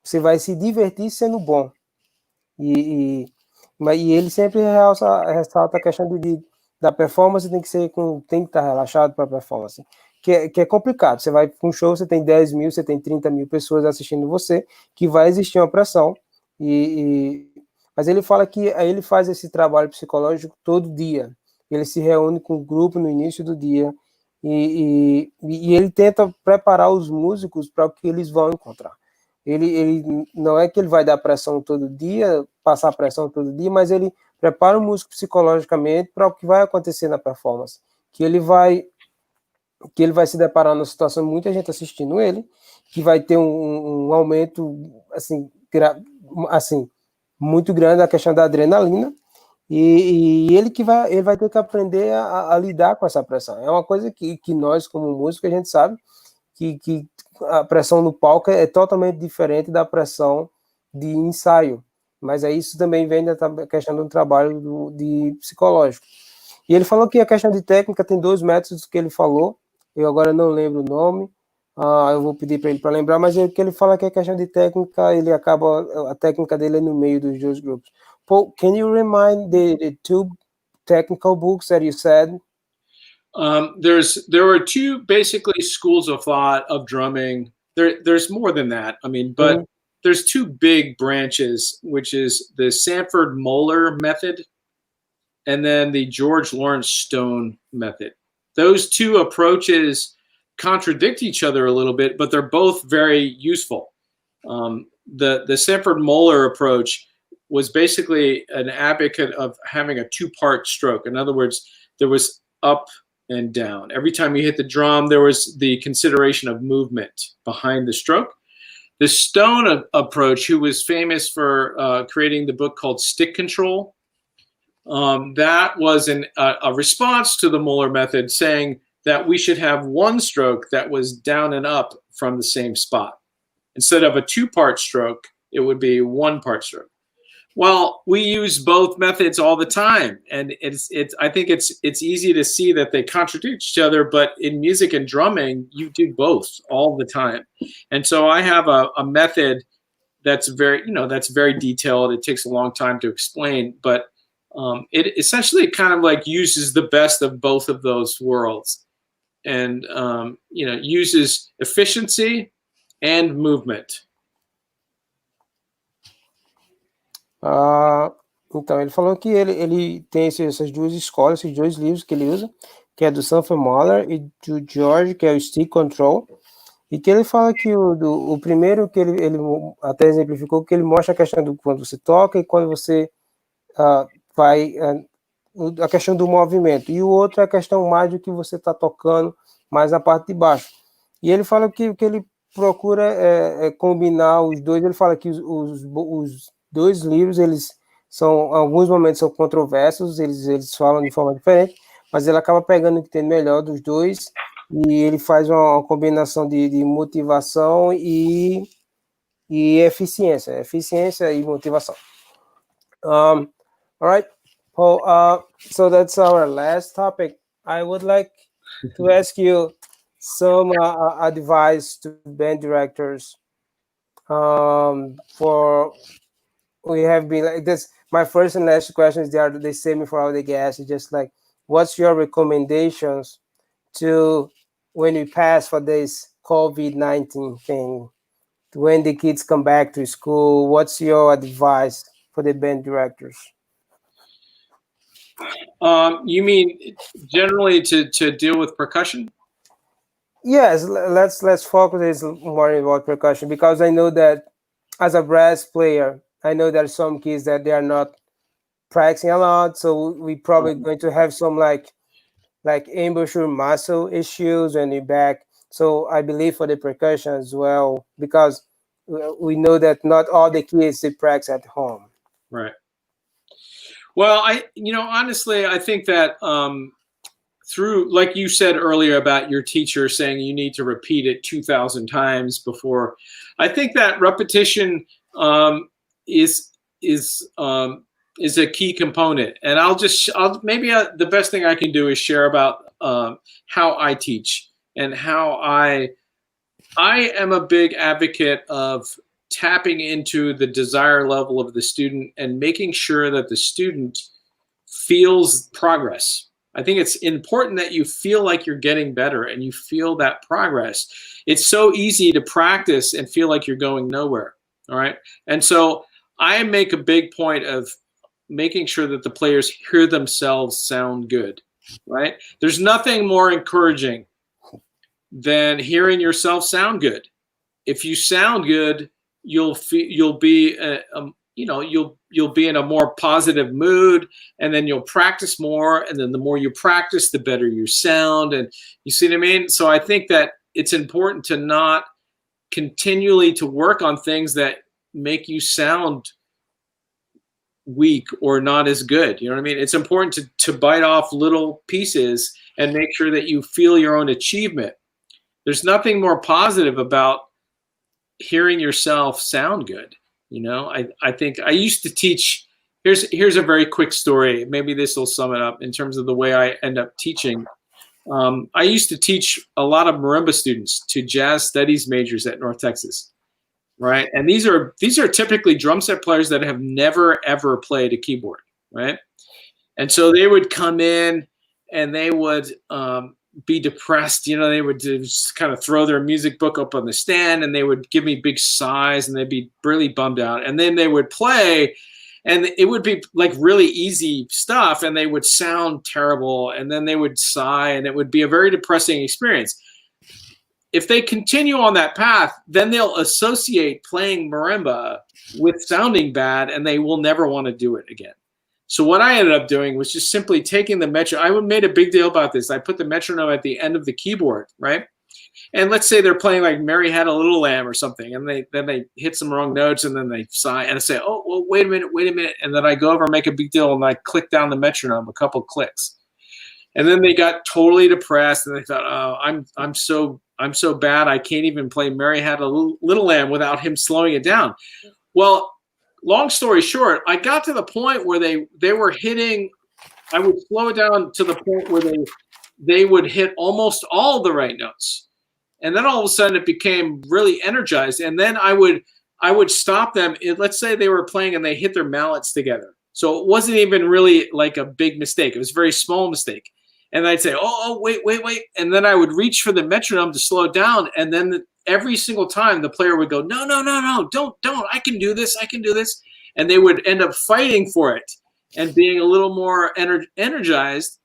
Você vai se divertir sendo bom. E ele sempre ressalta a questão da performance, tem que estar relaxado para a performance. Que é complicado. Você vai para um show, você tem 10 mil, você tem 30 mil pessoas assistindo você, que vai existir uma pressão. Mas ele fala que ele faz esse trabalho psicológico todo dia. Ele se reúne com o grupo no início do dia e ele tenta preparar os músicos para o que eles vão encontrar. Ele não é que ele vai dar pressão todo dia, passar pressão todo dia, mas ele prepara o músico psicologicamente para o que vai acontecer na performance. Que ele vai se deparar numa situação, muita gente assistindo ele, que vai ter um aumento assim, muito grande a questão da adrenalina, e ele vai ter que aprender a lidar com essa pressão. É uma coisa que nós, como músicos, a gente sabe que a pressão no palco é totalmente diferente da pressão de ensaio, mas isso também vem da questão do trabalho de psicológico. E ele falou que a questão de técnica tem 2 métodos que ele falou, eu agora não lembro o nome, eu vou pedir para ele para lembrar, mas o que ele fala que a questão de técnica, a técnica dele é no meio dos 2 grupos. Paul, can you remind the 2 technical books that you said? There were 2 basically schools of thought of drumming. There's more than that. I mean, but there's 2 big branches, which is the Sanford Moeller method and then the George Lawrence Stone method. Those 2 approaches contradict each other a little bit, but they're both very useful. The Sanford Moeller approach was basically an advocate of having a two-part stroke. In other words, there was up and down. Every time you hit the drum, there was the consideration of movement behind the stroke. The Stone approach, who was famous for creating the book called Stick Control, that was a response to the Moeller method, saying that we should have one stroke that was down and up from the same spot. Instead of a two-part stroke, it would be one-part stroke. Well, we use both methods all the time, and I think it's easy to see that they contradict each other. But in music and drumming, you do both all the time. And so I have a method that's very detailed. It takes a long time to explain, but it essentially kind of like uses the best of both of those worlds, and uses efficiency and movement. Então, ele falou que ele tem essas duas escolas, esses dois livros que ele usa, que é do Sanford Moeller e do George, que é o Stick Control, e que ele fala que o primeiro que ele até exemplificou, que ele mostra a questão do quando você toca e quando você vai, a questão do movimento, e o outro é a questão mais do que você está tocando, mais na parte de baixo. E ele fala que ele procura combinar os dois. Ele fala que os dois livros, eles são, em alguns momentos são controversos, eles falam de forma diferente, mas ele acaba pegando o que tem melhor dos dois, e ele faz uma combinação de motivação e eficiência e motivação. All right, Paul, so that's our last topic. I would like to ask you some advice to band directors for... We have been like this. My first and last questions, they are the same for all the guests. It's just like, what's your recommendations to when we pass for this COVID-19 thing? When the kids come back to school, what's your advice for the band directors? You mean generally to deal with percussion? Yes, let's focus more about percussion, because I know that as a brass player, I know there are some kids that they are not practicing a lot, so we probably going to have some like embouchure muscle issues when you're back. So I believe for the percussion as well, because we know that not all the kids they practice at home. Right. Well, honestly, I think that through, like you said earlier about your teacher saying you need to repeat it 2,000 times before, I think that repetition is a key component. And the best thing I can do is share about how I teach and how I am a big advocate of tapping into the desire level of the student and making sure that the student feels progress. I think it's important that you feel like you're getting better and you feel that progress. It's so easy to practice and feel like you're going nowhere. All right. And so I make a big point of making sure that the players hear themselves sound good. Right. There's nothing more encouraging than hearing yourself sound good. If you sound good, you'll be in a more positive mood, and then you'll practice more, and then the more you practice, the better you sound. And you see what I mean? So I think that it's important to not continually to work on things that make you sound weak or not as good. You know what I mean? It's important to bite off little pieces and make sure that you feel your own achievement. There's nothing more positive about hearing yourself sound good. I think I used to teach. Here's a very quick story. Maybe this will sum it up in terms of the way I end up teaching. I used to teach a lot of marimba students to jazz studies majors at North Texas, right? And these are typically drum set players that have never ever played a keyboard, right? And so they would come in and they would be depressed. They would just kind of throw their music book up on the stand and they would give me big sighs and they'd be really bummed out. And then they would play and it would be like really easy stuff and they would sound terrible. And then they would sigh and it would be a very depressing experience. if they continue on that path, then they'll associate playing marimba with sounding bad, and they will never want to do it again. So what I ended up doing was just simply taking the metronome. I made a big deal about this. I put the metronome at the end of the keyboard, right? And let's say they're playing like Mary Had a Little Lamb or something, and then they hit some wrong notes, and then they sigh, and I say, oh, well, wait a minute. And then I go over and make a big deal, and I click down the metronome a couple clicks. And then they got totally depressed, and they thought, oh, I'm so bad, I can't even play Mary Had a Little Lamb without him slowing it down. Well, long story short, I got to the point where they were hitting, I would slow it down to the point where they would hit almost all the right notes. And then all of a sudden it became really energized. And then I would stop them. Let's say they were playing and they hit their mallets together. So it wasn't even really like a big mistake. It was a very small mistake. And I'd say, oh, wait. And then I would reach for the metronome to slow it down. And then every single time the player would go, no, don't. I can do this. And they would end up fighting for it and being a little more energized.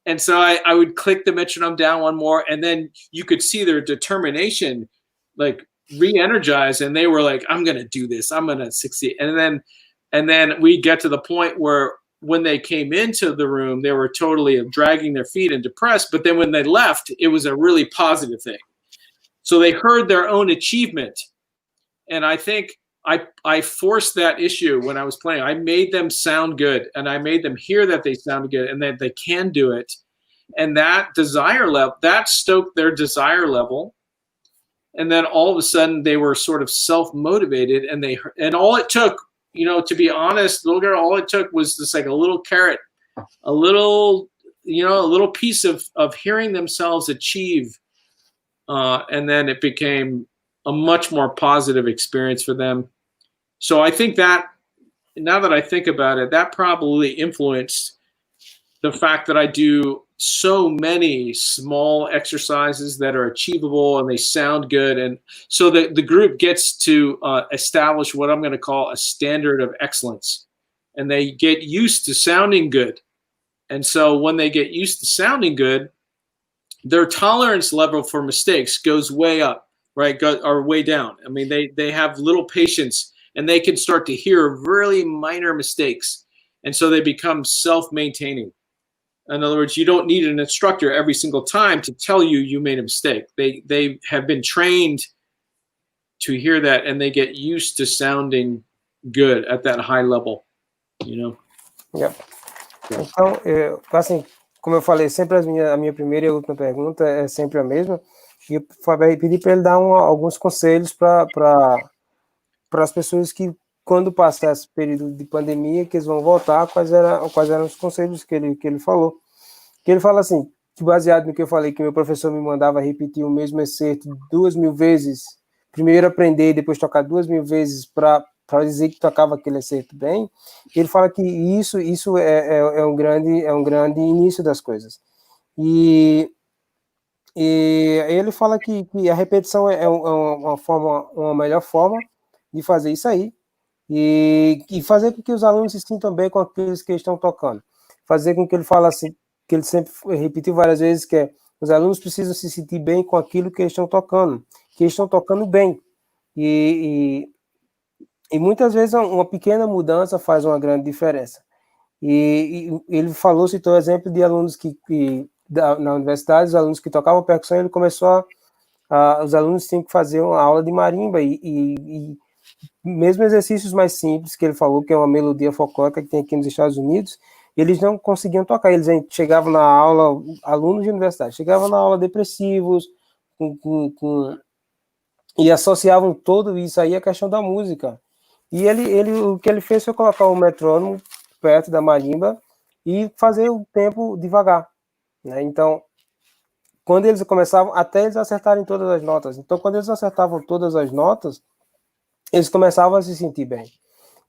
And so I would click the metronome down one more, and then you could see their determination like re-energize, and they were like, I'm going to do this. I'm going to succeed. And then we get to the point where when they came into the room, they were totally dragging their feet and depressed. But then when they left, it was a really positive thing. So they heard their own achievement. And I think I forced that issue when I was playing. I made them sound good, and I made them hear that they sounded good and that they can do it. And that desire level, that stoked their desire level. And then all of a sudden they were sort of self-motivated, and all it took, to be honest, little girl, all it took was just like a little carrot, a little piece of hearing themselves achieve. And then it became a much more positive experience for them. So I think that, now that I think about it, that probably influenced the fact that I do so many small exercises that are achievable and they sound good. And so the group gets to establish what I'm going to call a standard of excellence. And they get used to sounding good. And so when they get used to sounding good, their tolerance level for mistakes goes way up, right? Or way down. I mean, they have little patience, and they can start to hear really minor mistakes. And so they become self-maintaining. In other words, you don't need an instructor every single time to tell you made a mistake. They have been trained to hear that, and they get used to sounding good at that high level, Yep. Então, assim, como eu falei, sempre a minha primeira e última pergunta é sempre a mesma. E eu pedi para ele dar alguns conselhos para as pessoas que, quando passar esse período de pandemia, que eles vão voltar, quais eram os conselhos que ele falou. Que ele fala assim, que baseado no que eu falei, que meu professor me mandava repetir o mesmo excerto 2.000 vezes, primeiro aprender e depois tocar 2.000 vezes para dizer que tocava aquele excerto bem. Ele fala que isso é um grande início das coisas. E ele fala que a repetição é uma melhor forma de fazer isso aí, e fazer com que os alunos se sintam bem com aqueles que estão tocando. Fazer com que ele fala assim, que ele sempre repetiu várias vezes, que os alunos precisam se sentir bem com aquilo que eles estão tocando, que eles estão tocando bem. E muitas vezes uma pequena mudança faz uma grande diferença. E ele citou o exemplo de alunos na universidade, os alunos que tocavam percussão, ele começou os alunos tinham que fazer uma aula de marimba, e mesmo exercícios mais simples, que ele falou que é uma melodia folclórica que tem aqui nos Estados Unidos, eles não conseguiam tocar. Eles chegavam na aula, alunos de universidade, chegavam na aula depressivos, e associavam tudo isso aí à questão da música. E o que ele fez foi colocar o metrônomo perto da marimba e fazer o tempo devagar, né? Então, quando eles começavam, até eles acertarem todas as notas. Então, quando eles acertavam todas as notas, eles começavam a se sentir bem.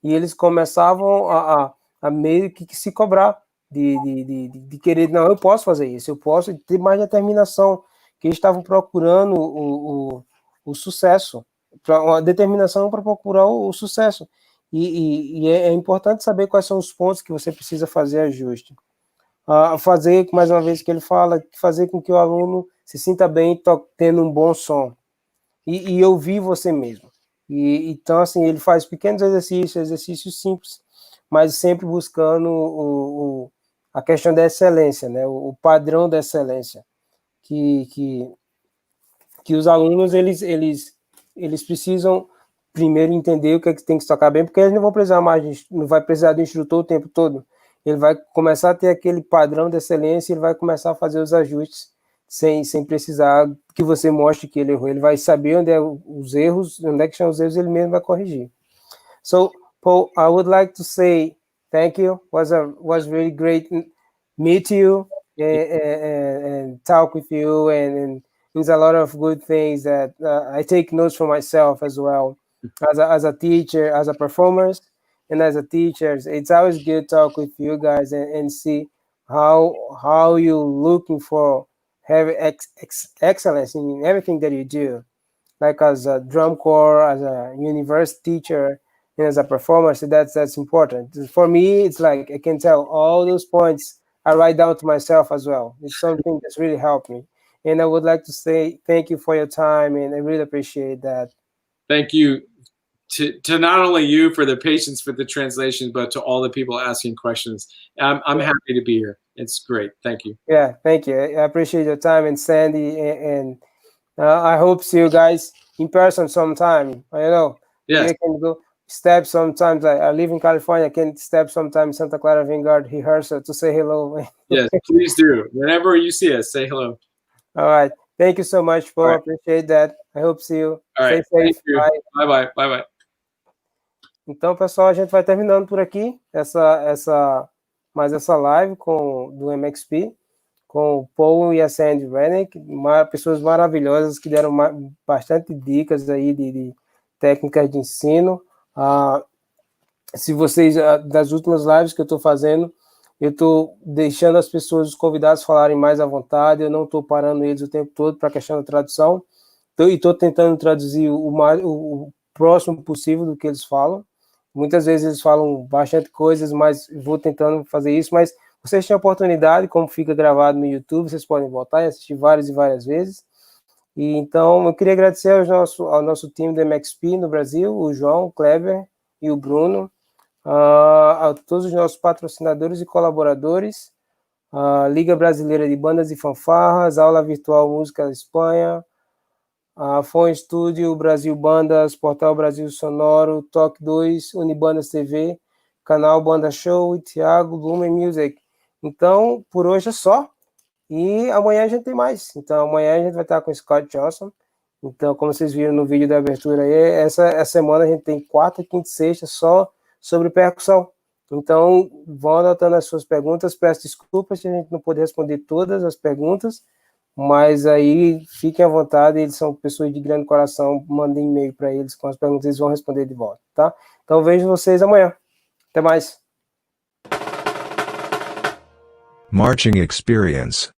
E eles começavam a meio que se cobrar de querer, não, eu posso fazer isso, eu posso ter mais determinação, que eles estavam procurando o sucesso, uma determinação para procurar o sucesso. E é importante saber quais são os pontos que você precisa fazer ajuste. fazer, mais uma vez que ele fala, fazer com que o aluno se sinta bem tendo um bom som. E ouvir você mesmo. Então, assim, ele faz pequenos exercícios simples, mas sempre buscando a questão da excelência, né? O padrão da excelência. Que os alunos, eles precisam primeiro entender o que é que tem que tocar bem, porque eles não vão precisar mais, não vai precisar do instrutor o tempo todo. Ele vai começar a ter aquele padrão de excelência e ele vai começar a fazer os ajustes sem precisar que você mostre que ele errou. Ele vai saber onde é os erros, onde é que estão os erros, ele mesmo vai corrigir. So, Paul, I would like to say thank you. Was really great meet you and talk with you, and there's a lot of good things that I take notes for myself as well, as a teacher, as a performer, and as a teacher. It's always good to talk with you guys and see how you looking for have excellence in everything that you do, like as a drum corps, as a university teacher, and as a performer. So that's important. For me, it's like I can tell all those points I write down to myself as well. It's something that's really helped me. And I would like to say thank you for your time, and I really appreciate that. Thank you to not only you for the patience with the translation, but to all the people asking questions. I'm happy to be here. It's great. Thank you. Yeah, thank you. I appreciate your time, and Sandy, and I hope see you guys in person sometime. I know. Yes. You can go step sometimes. I live in California. I can step sometimes Santa Clara Vanguard rehearsal to say hello. Yes, please do. Whenever you see us, say hello. All right. Thank you so much, Paul. Right. Appreciate that. I hope see you. All right. Stay safe. Bye. Bye. Bye. Bye. Então, pessoal, a gente vai terminando por aqui mais essa live do MXP, com o Paul e a Sandi Rennick, pessoas maravilhosas que deram bastante dicas aí de técnicas de ensino. Se vocês, das últimas lives que eu estou fazendo, eu estou deixando as pessoas, os convidados falarem mais à vontade, eu não estou parando eles o tempo todo para a questão da tradução, e estou tentando traduzir o próximo possível do que eles falam. Muitas vezes eles falam bastante coisas, mas vou tentando fazer isso, mas vocês têm a oportunidade, como fica gravado no YouTube, vocês podem voltar e assistir várias e várias vezes. E então, eu queria agradecer ao nosso time do MXP no Brasil, o João, o Kleber e o Bruno, a todos os nossos patrocinadores e colaboradores, a Liga Brasileira de Bandas e Fanfarras, Aula Virtual Música da Espanha, a Fon Estúdio, Brasil Bandas, Portal Brasil Sonoro, Toque 2, Unibandas TV, Canal Banda Show e Thiago Lumen Music. Então, por hoje é só. E amanhã a gente tem mais. Então, amanhã a gente vai estar com o Scott Johnson. Então, como vocês viram no vídeo da abertura aí, essa semana a gente tem quarta, quinta e sexta só sobre percussão. Então, vão anotando as suas perguntas. Peço desculpas se a gente não poder responder todas as perguntas, mas aí fiquem à vontade, eles são pessoas de grande coração, mandem e-mail para eles com as perguntas, eles vão responder de volta, tá? Então, vejo vocês amanhã. Até mais. Marching experience.